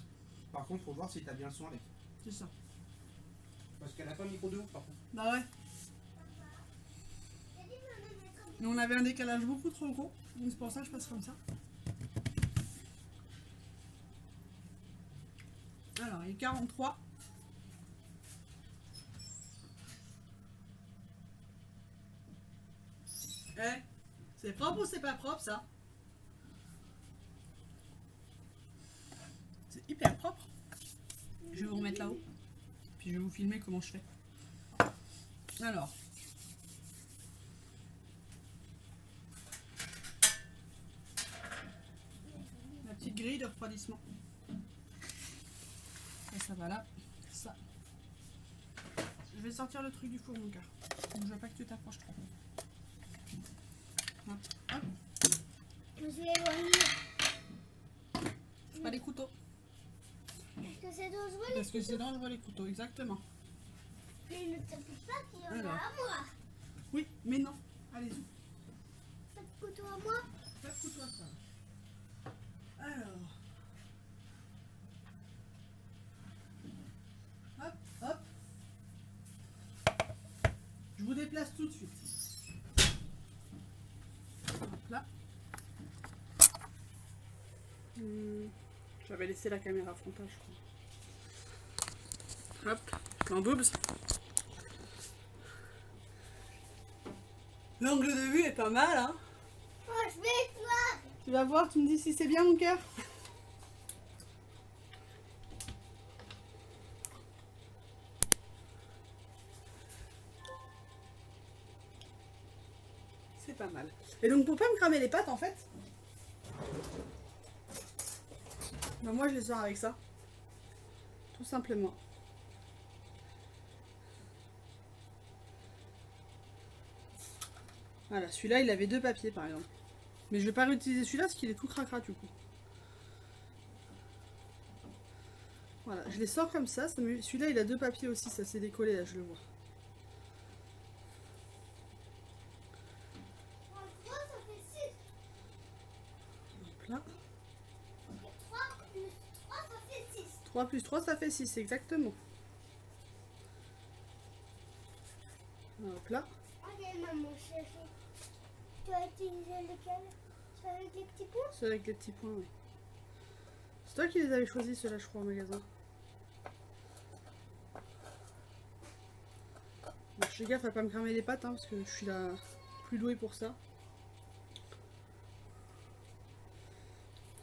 Par contre, faut voir si t'as bien le son avec. c'est ça. Parce qu'elle a pas de micro de ouf par contre. Bah ouais. Mais on avait un décalage beaucoup trop gros. Donc c'est pour ça que je passe comme ça. Alors, il est 43. Eh, c'est propre ou c'est pas propre ça? C'est hyper propre. Je vais vous remettre là-haut. Puis je vais vous filmer comment je fais. Alors. La petite grille de refroidissement. Ça va là. Ça. Je vais sortir le truc du four, mon cœur. Donc, je veux pas que tu t'approches trop. Hop, hop. Je vais éloigner. Pas les couteaux. Parce que c'est dangereux. Parce que c'est dangereux les couteaux, exactement. Mais ne t'appuie pas qu'il y en a Alors. à moi. Oui, mais non. Allez-y. Pas de couteau à moi. Pas de couteau à ça. Alors. Hop, hop. Je vous déplace tout de suite. Hop là. J'avais laissé la caméra frontale, je crois. Hop, en boobs. L'angle de vue est pas mal, hein. Oh, je vais voir. Tu vas voir, tu me dis si c'est bien, mon cœur. C'est pas mal. Et donc pour pas me cramer les pattes en fait, ben moi je les sors avec ça. Tout simplement. Voilà, celui-là il avait 2 papiers par exemple. Mais je vais pas réutiliser celui-là parce qu'il est tout cracra du coup. Voilà, je les sors comme ça. Celui-là il a 2 papiers aussi, ça s'est décollé là, je le vois. En 3, ça fait 6. Hop là. Et 3 plus 3, ça fait 6. 3 plus 3 ça fait 6, exactement. Hop là. Ok, maman chérie. Tu as utilisé lequel? Celui avec les petits points? Ceux avec les petits points, oui. C'est toi qui les avais choisis, ceux-là, je crois, au magasin. Bon, je fais gaffe à pas me cramer les pattes, hein, parce que je suis là plus douée pour ça.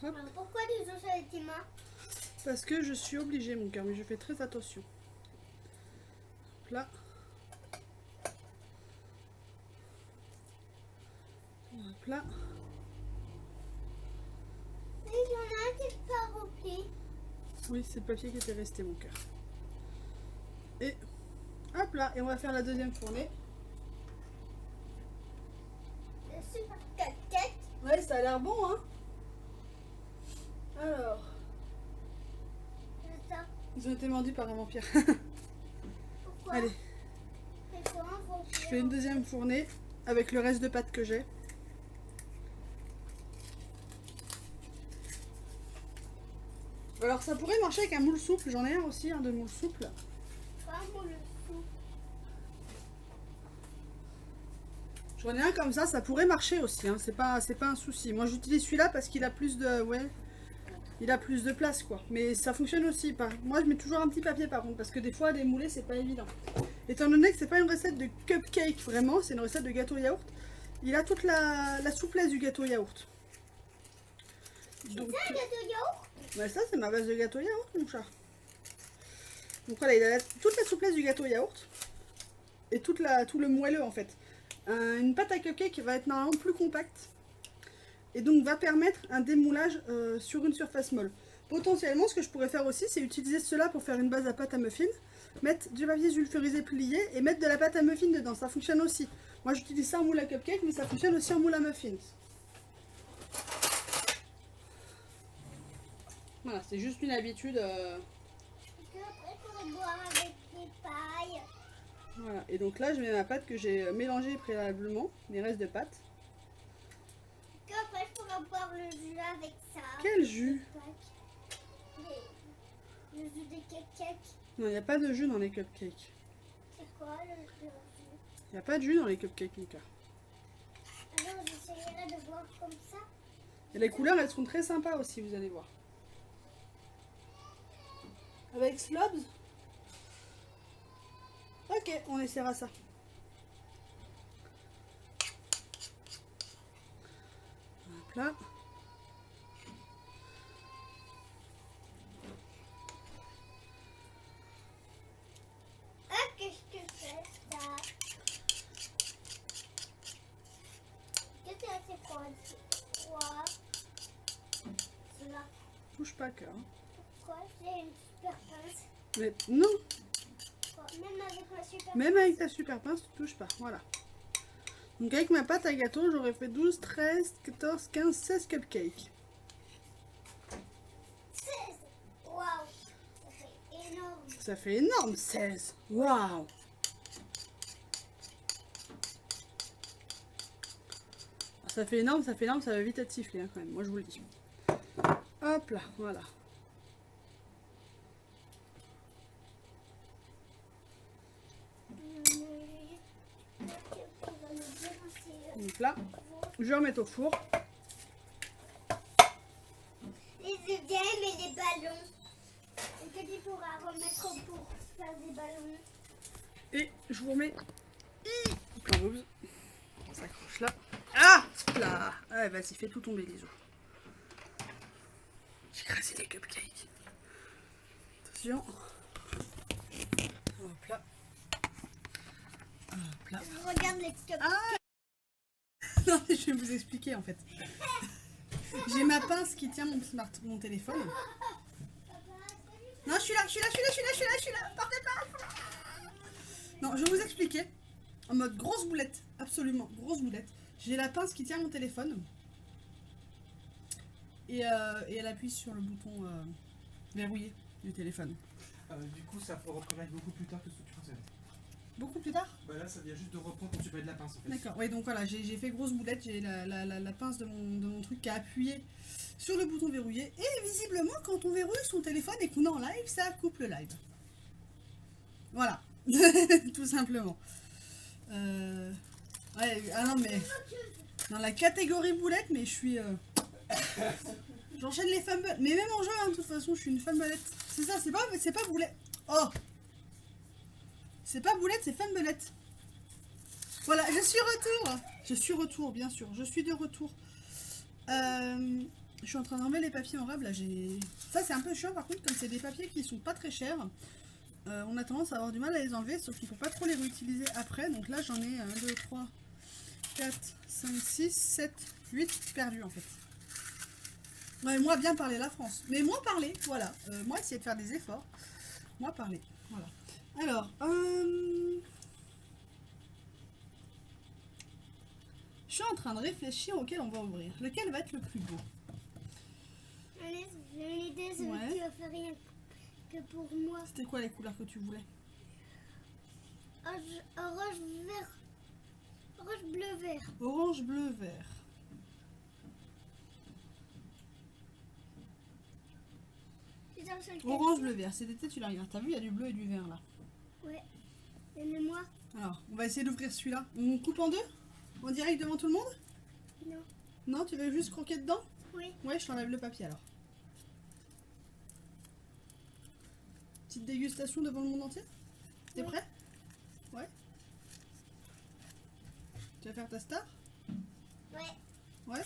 Hop, Alors, pourquoi tu joues avec tes mains? parce que je suis obligée, mon cœur, mais je fais très attention. Hop là. Hop là. Et il y en a un qui n'est pas rempli. Oui, c'est le papier qui était resté, mon cœur. Et hop là, et on va faire la deuxième fournée. Le super cupcake. Ouais, ça a l'air bon, hein. Alors, C'est ça. ils ont été mordus par un vampire. Pourquoi? Allez, C'est quoi un vampire? je fais une deuxième fournée avec le reste de pâtes que j'ai. Alors ça pourrait marcher avec un moule souple, j'en ai un aussi, de moule souple. Vraiment le sou. J'en ai un comme ça pourrait marcher aussi, hein. C'est pas un souci. Moi j'utilise celui-là parce qu'il a plus de... Ouais, il a plus de place quoi. Mais ça fonctionne aussi. Moi je mets toujours un petit papier par contre, parce que des fois les moulets c'est pas évident. Étant donné que c'est pas une recette de cupcake vraiment, c'est une recette de gâteau yaourt, il a toute la souplesse du gâteau yaourt. Donc, C'est un gâteau yaourt? ouais, ça c'est ma base de gâteau yaourt mon chat. Donc voilà, il a toute la souplesse du gâteau yaourt et tout le moelleux en fait. Une pâte à cupcake va être normalement plus compacte et donc va permettre un démoulage sur une surface molle. Potentiellement, ce que je pourrais faire aussi, c'est utiliser cela pour faire une base à pâte à muffins, mettre du papier sulfurisé plié et mettre de la pâte à muffins dedans. Ça fonctionne aussi. Moi j'utilise ça en moule à cupcake, mais ça fonctionne aussi en moule à muffins. Voilà, c'est juste une habitude. Parce que après, pour boire avec des pailles. Voilà, et donc là je mets ma pâte que j'ai mélangée préalablement, mes restes de pâte. Que après, je pourrais boire le jus avec ça. Quel jus? Le jus des cupcakes. Non, il n'y a pas de jus dans les cupcakes. C'est quoi le jus? Il n'y a pas de jus dans les cupcakes, Mika. Alors, j'essayerai de boire comme ça. Et les couleurs, elles sont très sympas aussi, vous allez voir. Avec Slobs? Ok, on essaiera ça. Hop là. Ah, qu'est-ce que c'est ça? Qu'est-ce que c'est quoi? Cela. Touche pas cœur. Pourquoi j'ai une super pince? Mais non, Même avec ma super même avec ta super pince, tu touches pas. Voilà. Donc avec ma pâte à gâteau, j'aurais fait 12, 13, 14, 15, 16 cupcakes. 16. Waouh. Ça fait énorme, 16. Waouh. Ça fait énorme, ça va vite être sifflé hein, quand même, moi je vous le dis. Hop là, voilà. Donc là, je vais remettre au four. Les bien mais les ballons. Et que tu pourras remettre au pour faire des ballons. Et je vous remets. Oups. On s'accroche là. Ah là. Ah, vas-y, fais tout tomber les os. J'ai écrasé les cupcakes. Attention. Hop là. Hop là. Je regarde les cupcakes. Ah non, je vais vous expliquer en fait. J'ai ma pince qui tient mon téléphone. Non, je suis là. Partez pas. Non, je vais vous expliquer. En mode grosse boulette. Absolument, grosse boulette. J'ai la pince qui tient mon téléphone. Et elle appuie sur le bouton verrouillé du téléphone. Du coup, ça reprendra beaucoup plus tard que ce que tu pensais. Beaucoup plus tard? Bah là, ça vient juste de reprendre quand tu parlais de la pince en fait. D'accord, ouais, donc voilà, j'ai fait grosse boulette, j'ai la pince de mon truc qui a appuyé sur le bouton verrouillé. Et visiblement, quand on verrouille son téléphone et qu'on est en live, ça coupe le live. Voilà, tout simplement. Ouais, ah non, mais dans la catégorie boulette, mais je suis. J'enchaîne les fumbles. Mais même en jeu, hein, de toute façon, je suis une fumbelette. C'est ça, c'est pas boulette. Oh! C'est pas boulette, c'est fumbelette. Voilà, je suis retour, bien sûr. Je suis de retour. Je suis en train d'enlever les papiers en rab. Là, ça, c'est un peu chiant, par contre, comme c'est des papiers qui sont pas très chers. On a tendance à avoir du mal à les enlever, sauf qu'il faut pas trop les réutiliser après. Donc là, j'en ai 1, 2, 3, 4, 5, 6, 7, 8 perdus, en fait. Ouais, moi, bien parler la France. Mais moi, parler, voilà. Moi, essayer de faire des efforts. Moi, parler, voilà. Alors, je suis en train de réfléchir auquel on va ouvrir. Lequel va être le plus beau? Allez, j'ai une idée, celui Ouais. qui va faire rien que pour moi. C'était quoi les couleurs que tu voulais? Orange, vert. Orange, bleu, vert. Orange, bleu, vert. C'est dans ce Orange, bleu, vert. C'est des titulaires. T'as vu, il y a du bleu et du vert là. Ouais. Et moi? Alors, on va essayer d'ouvrir celui-là. On coupe en deux? En direct devant tout le monde? Non. Non, tu veux juste croquer dedans? Oui. Ouais, je t'enlève le papier alors. Petite dégustation devant le monde entier? T'es Oui. prêt? Ouais. Tu vas faire ta star? Ouais. Ouais?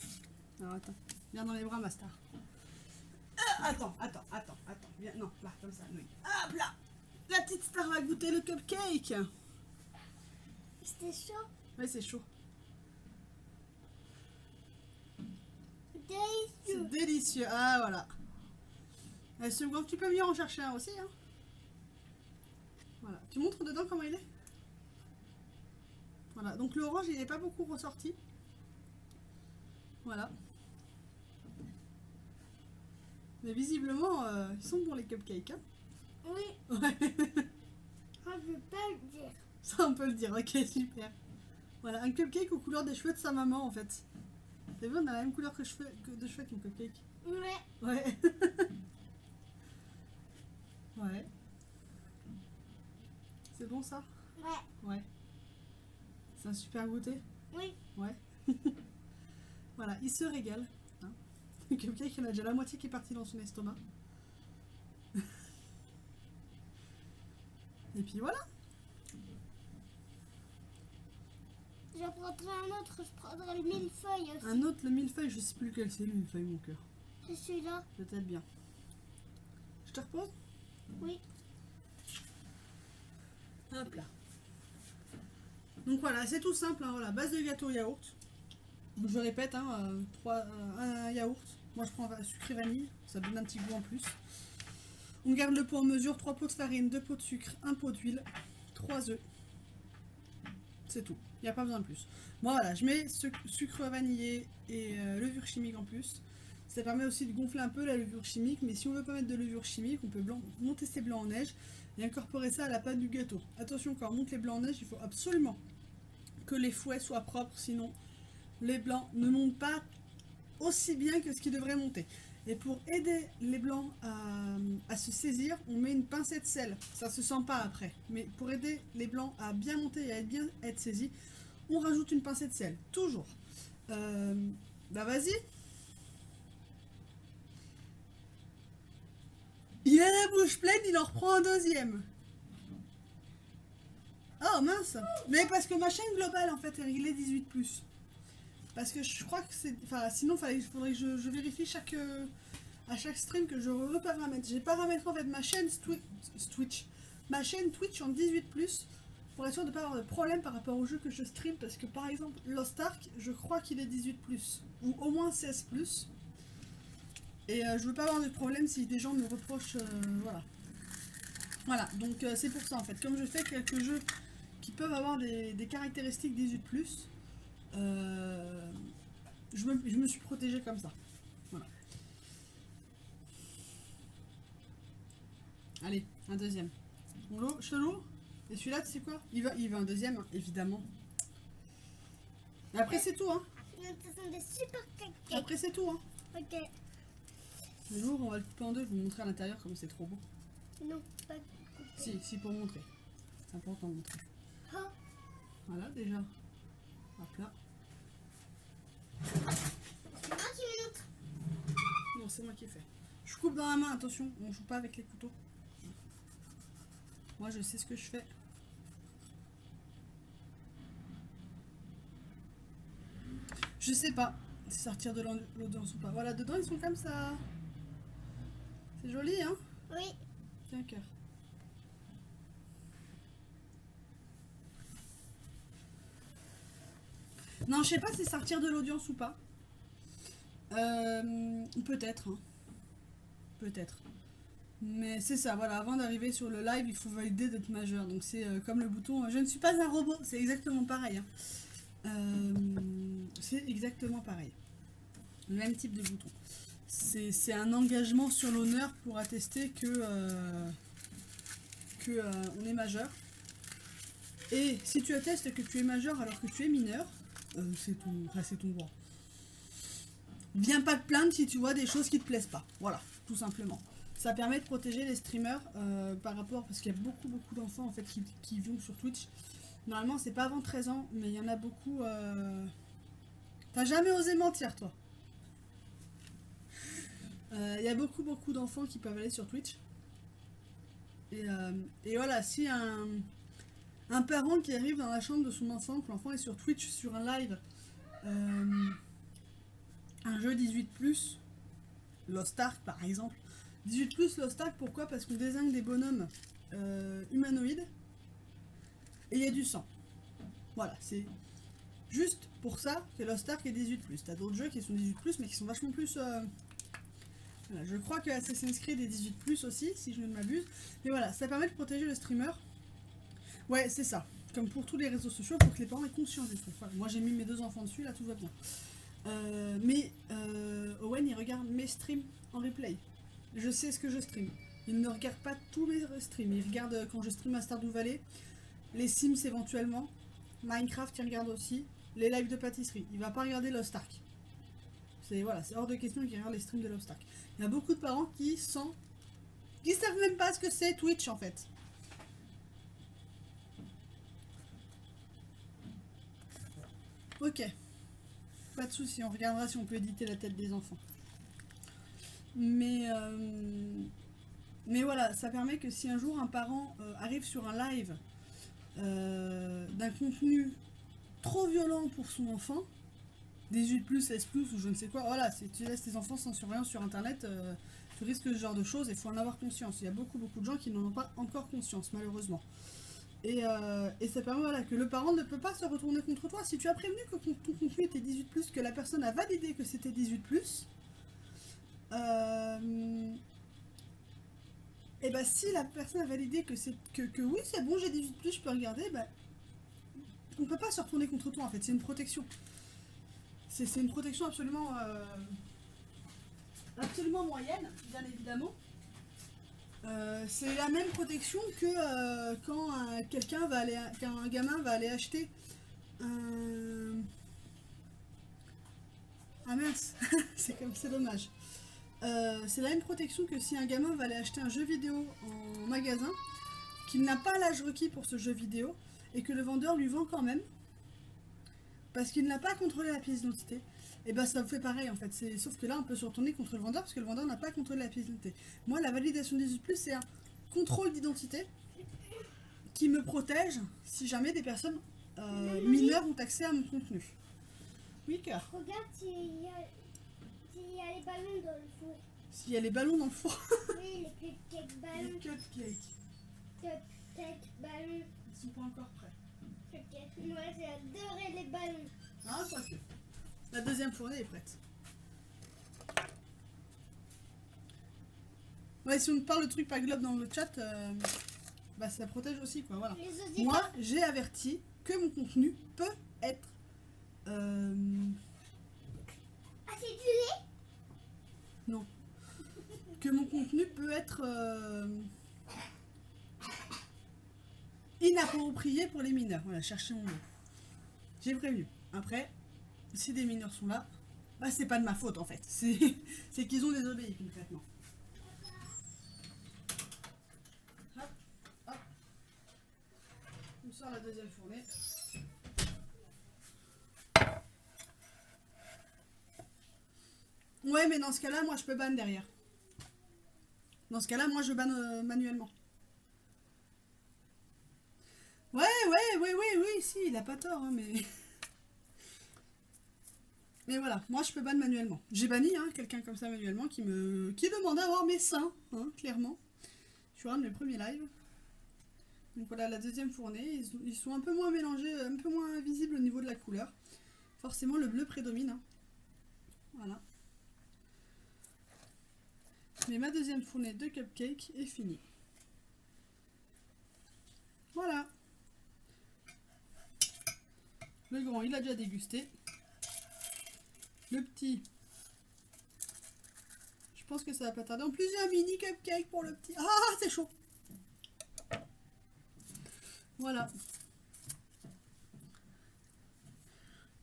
Alors attends, viens dans les bras ma star. Attends. Viens, non, là, comme ça, oui. Hop là! La petite star va goûter le cupcake! C'était chaud. Ouais, c'est chaud. C'est Délicieux. délicieux. Ah, voilà. Second, tu peux venir en chercher un aussi, hein? Voilà. Tu montres dedans comment il est? Voilà. Donc l'orange, il n'est pas beaucoup ressorti. Voilà. Mais visiblement, ils sont bons les cupcakes, hein? Oui. Ouais. Je peux pas le dire. Ça, on peut le dire. Ok, super. Voilà, un cupcake aux couleurs des cheveux de sa maman, en fait. T'as vu, on a la même couleur de cheveux avec une cupcake. Ouais. Ouais. Ouais. C'est bon, ça? Ouais. Ouais. C'est un super goûter? Oui. Ouais. Voilà, il se régale. Hein. Le cupcake, il en a déjà la moitié qui est partie dans son estomac. Et puis voilà. Je prendrai un autre. Je prendrai le millefeuille aussi. Un autre, le millefeuille, je sais plus lequel c'est le millefeuille, mon cœur. C'est celui-là. Peut-être bien. Je te repose? Oui. Hop là. Donc voilà, c'est tout simple, hein, voilà, base de gâteau yaourt. Je répète, hein, un yaourt. Moi je prends sucré vanille, ça donne un petit goût en plus. On garde le pot en mesure, 3 pots de farine, 2 pots de sucre, 1 pot d'huile, 3 œufs. C'est tout, il n'y a pas besoin de plus. Moi voilà, je mets sucre vanillé et levure chimique en plus. Ça permet aussi de gonfler un peu la levure chimique, mais si on veut pas mettre de levure chimique, on peut monter ses blancs en neige et incorporer ça à la pâte du gâteau. Attention, quand on monte les blancs en neige, il faut absolument que les fouets soient propres, sinon les blancs ne montent pas aussi bien que ce qui devrait monter. Et pour aider les blancs à se saisir, on met une pincée de sel. Ça se sent pas après, mais pour aider les blancs à bien monter et à bien être saisis, on rajoute une pincée de sel, toujours. Bah vas-y. Il a la bouche pleine, il en reprend un deuxième. Oh mince. Mais parce que ma chaîne globale en fait est réglée 18+. Parce que je crois que c'est... Enfin sinon il faudrait que je vérifie à chaque stream que je reparamètre. J'ai paramétré en fait ma chaîne Twitch. Ma chaîne Twitch en 18+. Pour être sûr de ne pas avoir de problème par rapport au jeu que je stream. Parce que par exemple Lost Ark, je crois qu'il est 18+. Ou au moins 16+. Et je veux pas avoir de problème si des gens me reprochent, voilà. Voilà, donc c'est pour ça en fait. Comme je fais quelques jeux qui peuvent avoir des caractéristiques 18+, je me suis protégée comme ça. Voilà. Allez, un deuxième. Chelou. Et celui-là, tu sais quoi, il va un deuxième, hein, évidemment. Et après c'est tout, hein. Ce sont des super cupcakes. Après c'est tout, hein. Ok. Le jour, on va le couper en deux, je vais vous montrer à l'intérieur comme c'est trop beau. Non, pas. Si, pour montrer. C'est important de montrer. Oh. Voilà, déjà. Hop là. C'est moi qui montre. Non, c'est moi qui ai fait. Je coupe dans la main, attention, on joue pas avec les couteaux. Moi, je sais ce que je fais. Je sais pas si sortir de l'audience ou pas. Voilà, dedans, ils sont comme ça. C'est joli, hein? Oui. C'est un cœur. Non, je sais pas si sortir de l'audience ou pas. Peut-être. Hein. Peut-être. Mais c'est ça, voilà. Avant d'arriver sur le live, il faut valider d'être majeur. Donc c'est comme le bouton je ne suis pas un robot. C'est exactement pareil. Hein. C'est exactement pareil. Le même type de bouton. C'est un engagement sur l'honneur pour attester que on est majeur. Et si tu attestes que tu es majeur alors que tu es mineur, c'est ton droit. Viens pas te plaindre si tu vois des choses qui te plaisent pas. Voilà, tout simplement. Ça permet de protéger les streamers par rapport, parce qu'il y a beaucoup d'enfants en fait qui vont sur Twitch. Normalement c'est pas avant 13 ans, mais il y en a beaucoup. T'as jamais osé mentir toi. Il y a beaucoup d'enfants qui peuvent aller sur Twitch. Et voilà, si un parent qui arrive dans la chambre de son enfant, que l'enfant est sur Twitch sur un live, un jeu 18+, Lost Ark par exemple. 18+, Lost Ark, pourquoi? Parce qu'on désigne des bonhommes humanoïdes et il y a du sang. Voilà, c'est juste pour ça que Lost Ark est 18+. T'as d'autres jeux qui sont 18+, mais qui sont vachement plus... Voilà, je crois que Assassin's Creed est 18+ aussi, si je ne m'abuse. Mais voilà, ça permet de protéger le streamer. Ouais, c'est ça. Comme pour tous les réseaux sociaux, pour que les parents aient conscience des trucs. Voilà. Moi, j'ai mis mes 2 enfants dessus, là, tout va bien. Owen, il regarde mes streams en replay. Je sais ce que je stream. Il ne regarde pas tous mes streams. Il regarde quand je stream à Stardew Valley, les Sims éventuellement, Minecraft, il regarde aussi, les lives de pâtisserie. Il va pas regarder Lost Ark. C'est hors de question qu'il regarde les streams de Lost Ark. Il y a beaucoup de parents qui savent même pas ce que c'est Twitch en fait. Ok. Pas de souci, on regardera si on peut éditer la tête des enfants. Mais voilà, ça permet que si un jour un parent arrive sur un live d'un contenu trop violent pour son enfant, 18+, 16+, ou je ne sais quoi, voilà, si tu laisses tes enfants sans surveillance sur internet, tu risques ce genre de choses et il faut en avoir conscience. Il y a beaucoup de gens qui n'en ont pas encore conscience, malheureusement. Et ça permet voilà, que le parent ne peut pas se retourner contre toi. Si tu as prévenu que ton contenu était 18+, que la personne a validé que c'était 18+, et bah si la personne a validé que oui c'est bon, j'ai 18+, je peux regarder, bah on peut pas se retourner contre toi en fait, c'est une protection. C'est une protection absolument absolument moyenne, bien évidemment. C'est la même protection que quand qu'un gamin va aller acheter un... Ah mince, c'est dommage. C'est la même protection que si un gamin va aller acheter un jeu vidéo en magasin, qu'il n'a pas l'âge requis pour ce jeu vidéo, et que le vendeur lui vend quand même, parce qu'il n'a pas contrôlé la pièce d'identité. Et ben ça fait pareil en fait, sauf que là on peut se retourner contre le vendeur, parce que le vendeur n'a pas contrôlé la pièce d'identité. Moi la validation 18+, c'est un contrôle d'identité qui me protège si jamais des personnes mineures ont accès à mon contenu. Oui, cœur. Regarde s'il y a les ballons dans le four. S'il y a les ballons dans le four. Oui, les cupcakes ballons. Les cupcakes. Cupcakes ballons. Ils sont pas encore prêts. Cupcakes. Moi j'ai adoré les ballons. Ah, pas que. La deuxième fournée est prête. Ouais, si on parle de trucs pas globe dans le chat, bah ça protège aussi quoi, voilà. Moi, j'ai averti que mon contenu peut être... Acidulé. Non. Que mon contenu peut être inapproprié pour les mineurs. Voilà, cherchez mon mot. J'ai prévenu. Après, si des mineurs sont là, bah c'est pas de ma faute en fait. C'est qu'ils ont désobéi concrètement. Hop, hop. On sort la deuxième fournée. Ouais, mais dans ce cas-là, moi je peux ban derrière. Dans ce cas-là, moi je banne manuellement. Ouais, si, il a pas tort, hein, mais... Mais voilà, moi je peux ban manuellement. J'ai banni hein, quelqu'un comme ça manuellement qui demandait à voir mes seins, hein, clairement. Sur un de mes premiers lives. Donc voilà, la deuxième fournée, ils sont un peu moins mélangés, un peu moins visibles au niveau de la couleur. Forcément, le bleu prédomine. Hein. Voilà. Mais ma deuxième fournée de cupcake est finie. Voilà. Le grand, il a déjà dégusté. Le petit, je pense que ça va pas tarder. En plus, j'ai un mini cupcake pour le petit. Ah, c'est chaud. Voilà.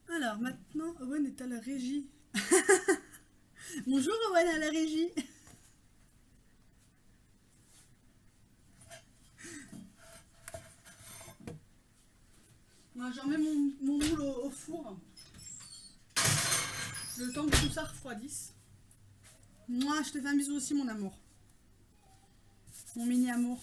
Alors, maintenant, Owen est à la régie. Bonjour, Owen à la régie. J'en mets mon moule au four. Le temps que tout ça refroidisse. Moi, je te fais un bisou aussi, mon amour. Mon mini-amour.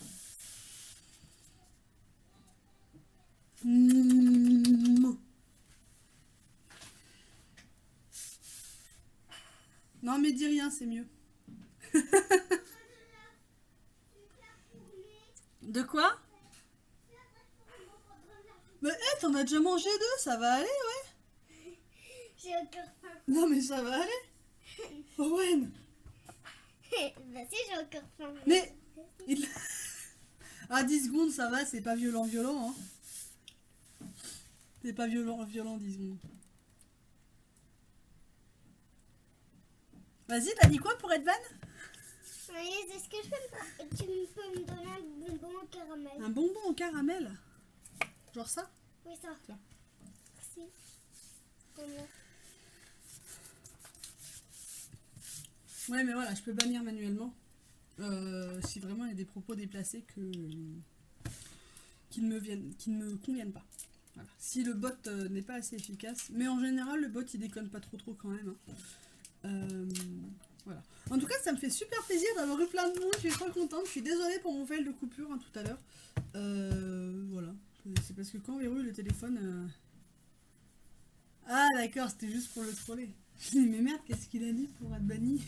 Non, mais dis rien, c'est mieux. De quoi? Mais t'en as déjà mangé deux, ça va aller, ouais. J'ai encore faim. Non, mais ça va aller. Owen. Bah si, j'ai encore faim. Mais... À 10 secondes, ça va, c'est pas violent, hein. C'est pas violent, 10 secondes. Vas-y, t'as dit quoi pour être van? Oui, est-ce que tu peux me donner un bonbon au caramel? Un bonbon au caramel? Genre ça? Oui, ça. Tiens. Merci. Voilà. Ouais, mais voilà, je peux bannir manuellement. Si vraiment il y a des propos déplacés qui ne me conviennent pas. Voilà. Si le bot n'est pas assez efficace, mais en général le bot il déconne pas trop quand même. Hein. Voilà. En tout cas, ça me fait super plaisir d'avoir eu plein de monde. Je suis trop contente. Je suis désolée pour mon fail de coupure hein, tout à l'heure. Voilà. C'est parce que quand on verrouille le téléphone. Ah d'accord, c'était juste pour le troller. Je dis mais merde, qu'est-ce qu'il a dit pour être banni?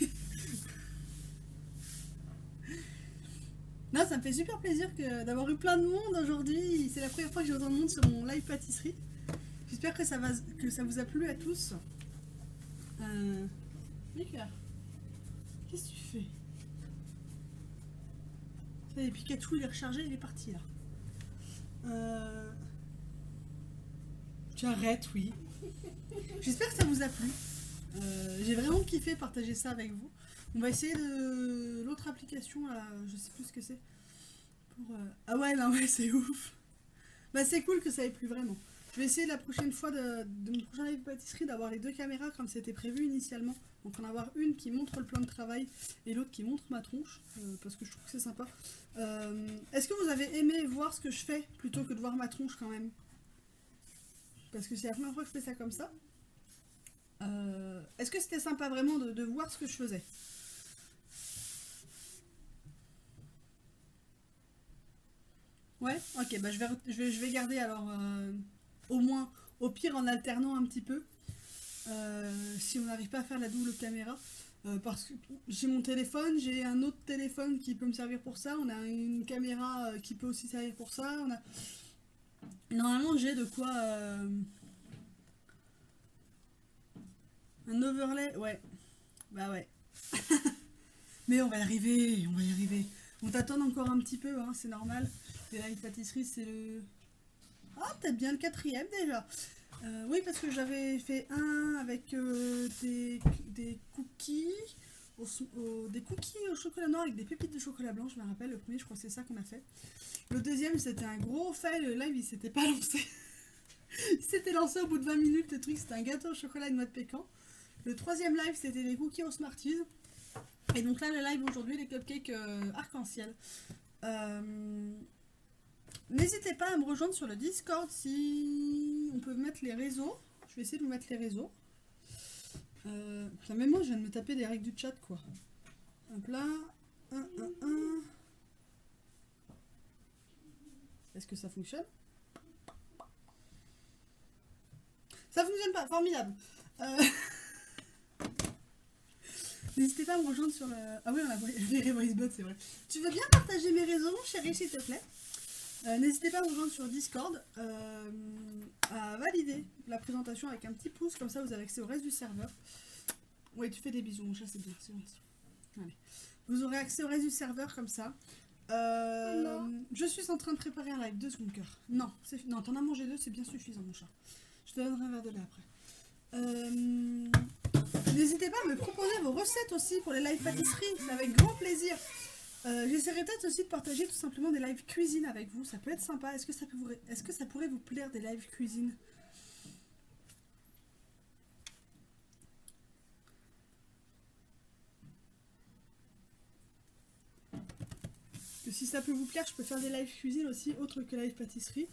Non, ça me fait super plaisir d'avoir eu plein de monde aujourd'hui. C'est la première fois que j'ai autant de monde sur mon live pâtisserie. J'espère que ça vous a plu à tous. Mika, qu'est-ce que tu fais? Ça y est, Pikachu il est rechargé, il est parti là. Tu arrêtes, oui. J'espère que ça vous a plu. J'ai vraiment kiffé partager ça avec vous. On va essayer de l'autre application là, je sais plus ce que c'est. Ah ouais, non, ouais, c'est ouf. Bah, c'est cool que ça ait plu vraiment. Je vais essayer la prochaine fois de mon prochain live pâtisserie d'avoir les deux caméras comme c'était prévu initialement. Donc en avoir une qui montre le plan de travail et l'autre qui montre ma tronche, parce que je trouve que c'est sympa. Est-ce que vous avez aimé voir ce que je fais plutôt que de voir ma tronche quand même? Parce que c'est la première fois que je fais ça comme ça. Est-ce que c'était sympa vraiment de voir ce que je faisais? Ouais, ok, bah je vais garder alors au moins, au pire en alternant un petit peu, si on n'arrive pas à faire la double caméra. Parce que j'ai mon téléphone, j'ai un autre téléphone qui peut me servir pour ça, on a une caméra qui peut aussi servir pour ça, on a... Normalement j'ai de quoi... Un overlay, ouais. Bah ouais. Mais on va y arriver, on va y arriver. On t'attend encore un petit peu, hein, c'est normal. Les live pâtisserie, c'est le... Ah, peut-être bien le 4e déjà. Oui, parce que j'avais fait un avec des cookies, des cookies au chocolat noir avec des pépites de chocolat blanc, je me rappelle. Le premier, je crois que c'est ça qu'on a fait. Le deuxième, c'était un gros fail. Le live, il s'était pas lancé. Il s'était lancé au bout de 20 minutes. Le truc, c'était un gâteau au chocolat et de noix de pécan. Le troisième live, c'était des cookies au Smarties. Et donc là, le live aujourd'hui, les cupcakes arc-en-ciel. N'hésitez pas à me rejoindre sur le Discord si on peut mettre les réseaux. Je vais essayer de vous mettre les réseaux. Même moi, je viens de me taper des règles du chat, quoi. Hop là. Est-ce que ça fonctionne? Ça fonctionne pas, formidable. N'hésitez pas à me rejoindre sur le... Ah oui, on a les VoiceBot, c'est vrai. Tu veux bien partager mes réseaux, chérie, s'il te plaît? N'hésitez pas à me rejoindre sur Discord, à valider la présentation avec un petit pouce, comme ça vous avez accès au reste du serveur. Oui, tu fais des bisous, mon chat, c'est bien, c'est bien. Allez. Vous aurez accès au reste du serveur, comme ça. Je suis en train de préparer un live, 2 secondes cœur. Non, non, t'en as mangé 2, c'est bien suffisant, mon chat. Je te donnerai un verre de lait après. N'hésitez pas à me proposer vos recettes aussi pour les lives pâtisserie, c'est avec grand plaisir. J'essaierai peut-être aussi de partager tout simplement des lives cuisine avec vous, ça peut être sympa. Est-ce que ça pourrait vous plaire des lives cuisine? Que si ça peut vous plaire, je peux faire des lives cuisine aussi, autres que live pâtisserie.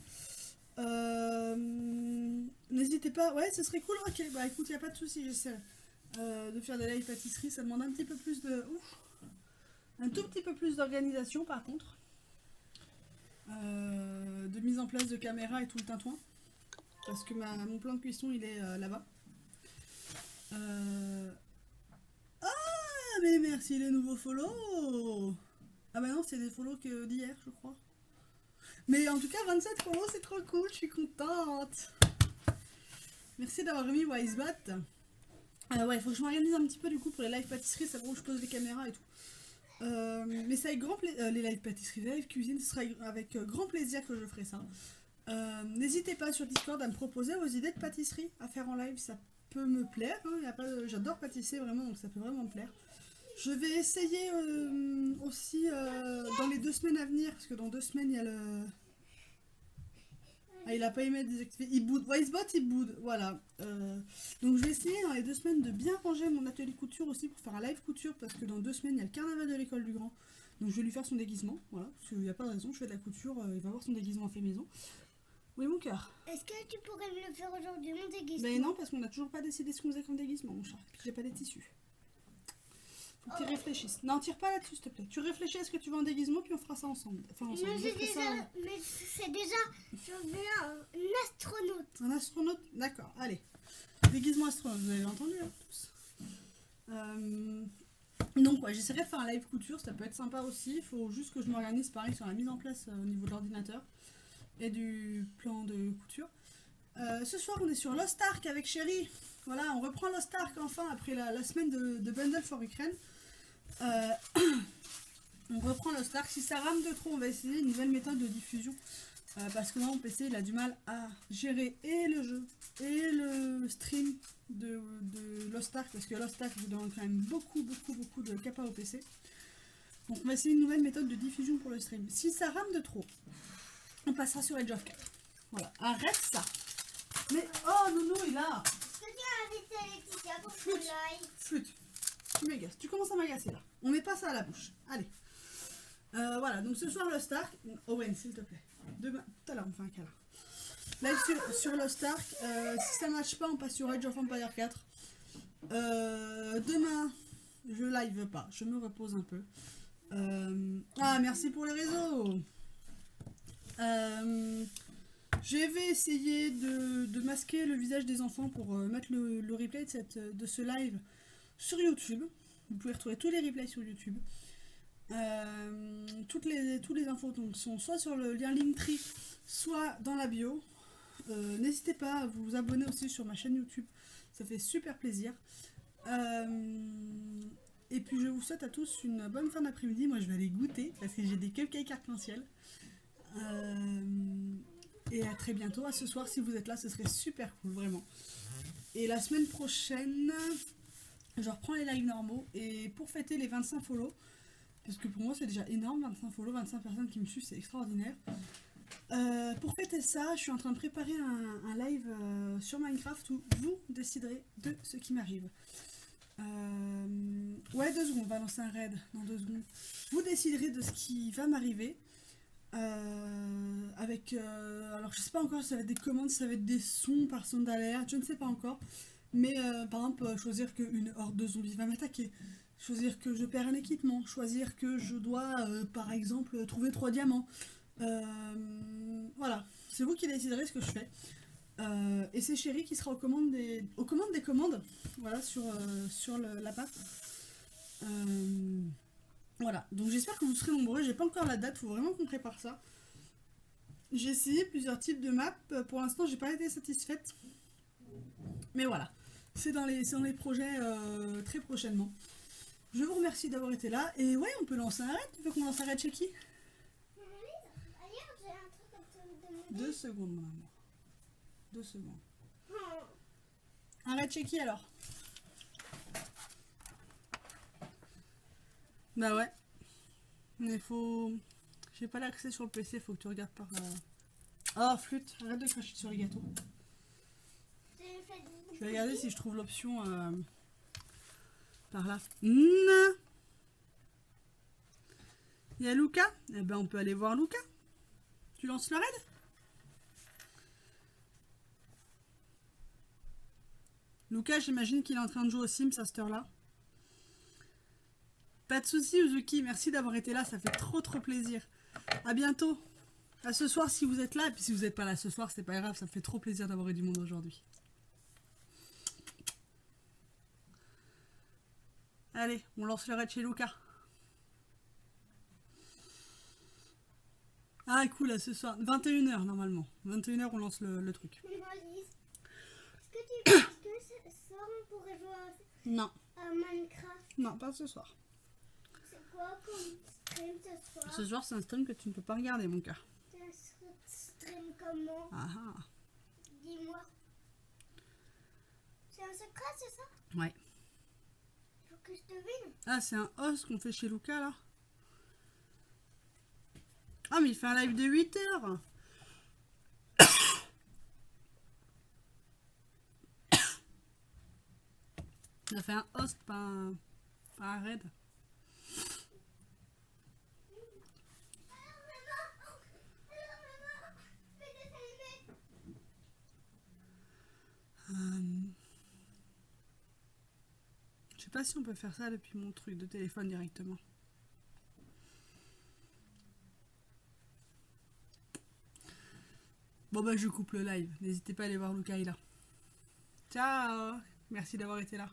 N'hésitez pas, ouais, ce serait cool. Ok, bah écoute, y a pas de souci, j'essaierai de faire des lives pâtisserie. Ça demande un petit peu plus de... un tout petit peu plus d'organisation par contre. De mise en place de caméra et tout le tintouin. Parce que mon plan de cuisson, il est là-bas. Ah, mais merci les nouveaux follow. Ah bah non, c'est des follow que d'hier, je crois. Mais en tout cas, 27 follow, c'est trop cool, je suis contente. Merci d'avoir remis WiseBot. Ouais, il faut que je m'organise un petit peu du coup pour les live pâtisseries, savoir où je pose les caméras et tout. Mais c'est avec grand plaisir, les live pâtisseries, les live cuisine, ce sera avec grand plaisir que je ferai ça. N'hésitez pas sur Discord à me proposer vos idées de pâtisserie à faire en live, ça peut me plaire, hein, j'adore pâtisser vraiment, donc ça peut vraiment me plaire. Je vais essayer aussi dans les 2 semaines à venir, parce que dans 2 semaines il y a le... Ah, il a pas aimé désactiver, il boude, WiseBot il boude, voilà. Donc je vais essayer dans les 2 semaines de bien ranger mon atelier couture aussi pour faire un live couture, parce que dans 2 semaines il y a le carnaval de l'école du grand. Donc je vais lui faire son déguisement, voilà, parce qu'il n'y a pas de raison, je fais de la couture, il va avoir son déguisement fait maison. Oui mon cœur. Est-ce que tu pourrais me le faire aujourd'hui, mon déguisement? Ben non, parce qu'on n'a toujours pas décidé ce qu'on faisait comme déguisement, mon chat, j'ai pas des tissus. Faut que tu réfléchisses. Non, tire pas là-dessus, s'il te plaît. Tu réfléchis à ce que tu veux en déguisement, puis on fera ça ensemble. Enfin, ensemble. Mais c'est déjà, je veux un astronaute. Un astronaute? D'accord, allez. Déguisement astronaute, vous avez entendu, hein, tous. Donc, ouais, j'essaierai de faire un live couture, ça peut être sympa aussi. Il faut juste que je m'organise pareil sur la mise en place au niveau de l'ordinateur et du plan de couture. Ce soir, on est sur Lost Ark avec Chérie. Voilà, on reprend Lost Ark enfin après la semaine de Bundle for Ukraine. On reprend Lost Ark. Si ça rame de trop, on va essayer une nouvelle méthode de diffusion. Parce que moi, mon PC, il a du mal à gérer et le jeu et le stream de Lost Ark. Parce que Lost Ark, vous demande quand même beaucoup de capa au PC. Donc on va essayer une nouvelle méthode de diffusion pour le stream. Si ça rame de trop, on passera sur Age of 4. Voilà, arrête ça. Mais oh Nounou, il a... Est-ce que tu as invité Laetitia pour que je live? Flûte, tu m'agaces, tu commences à m'agacer là. On met pas ça à la bouche. Allez. Voilà, donc ce soir Lost Ark. Owen, s'il te plaît. Demain, tout à l'heure on fait un câlin. Live sur Lost Ark. Si ça marche pas, on passe sur Age of Empire 4. Demain, je live pas, je me repose un peu. Ah, merci pour les réseaux. Je vais essayer de masquer le visage des enfants pour mettre le replay de ce live sur YouTube. Vous pouvez retrouver tous les replays sur YouTube. Toutes les infos donc, sont soit sur le lien Linktree, soit dans la bio. N'hésitez pas à vous abonner aussi sur ma chaîne YouTube, ça fait super plaisir. Et puis je vous souhaite à tous une bonne fin d'après-midi. Moi je vais aller goûter parce que j'ai des cupcakes arc-en-ciel. Et à très bientôt. À ce soir, si vous êtes là, ce serait super cool, vraiment. Et la semaine prochaine, je reprends les lives normaux. Et pour fêter les 25 follow, parce que pour moi c'est déjà énorme, 25 follow, 25 personnes qui me suivent, c'est extraordinaire. Pour fêter ça, je suis en train de préparer un live sur Minecraft où vous déciderez de ce qui m'arrive. Ouais, 2 secondes, on va lancer un raid dans 2 secondes. Vous déciderez de ce qui va m'arriver. Alors je sais pas encore si ça va être des commandes, si ça va être des sons par son d'alerte, je ne sais pas encore. Mais par exemple, choisir qu'une horde de zombies va m'attaquer. Choisir que je perds un équipement. Choisir que je dois, par exemple, trouver 3 diamants. Voilà, c'est vous qui déciderez ce que je fais. Et c'est Chéri qui sera aux commandes des commandes, voilà, sur l'appât. Voilà, donc j'espère que vous serez nombreux. J'ai pas encore la date, faut vraiment qu'on prépare ça. J'ai essayé plusieurs types de maps. Pour l'instant, j'ai pas été satisfaite. Mais voilà, c'est dans les projets très prochainement. Je vous remercie d'avoir été là. Et ouais, on peut lancer un raid. Tu veux qu'on lance un raid chez qui? 2 secondes, mon amour. 2 secondes. Un raid chez qui alors? Bah ouais. Mais faut... J'ai pas l'accès sur le PC, faut que tu regardes par... Oh, flûte, arrête de cracher sur les gâteaux. Je vais regarder si je trouve l'option par là. Il y a Luca? Eh ben on peut aller voir Luca. Tu lances le raid? Luca, j'imagine qu'il est en train de jouer aux Sims à cette heure-là. Pas de soucis, Uzuki, merci d'avoir été là, ça fait trop plaisir. À bientôt. À ce soir si vous êtes là, et puis si vous n'êtes pas là ce soir, c'est pas grave, ça me fait trop plaisir d'avoir eu du monde aujourd'hui. Allez, on lance le raid chez Luca. Ah cool, à ce soir, 21h normalement. 21h on lance le truc. Est-ce que ce soir on pourrait jouer Non. à Minecraft? Non, pas ce soir. C'est quoi comme stream ce soir? Ce soir c'est un stream que tu ne peux pas regarder mon cœur. C'est un stream comment? Ah ah. Dis-moi. C'est un secret, c'est ça? Ouais. Faut que je devine. Ah, c'est un host qu'on fait chez Luca là. Ah, mais il fait un live de 8 heures. Il a fait un host, pas un raid. Je sais pas si on peut faire ça depuis mon truc de téléphone directement. Bon bah je coupe le live. N'hésitez pas à aller voir Luca, il est là. Ciao. Merci d'avoir été là.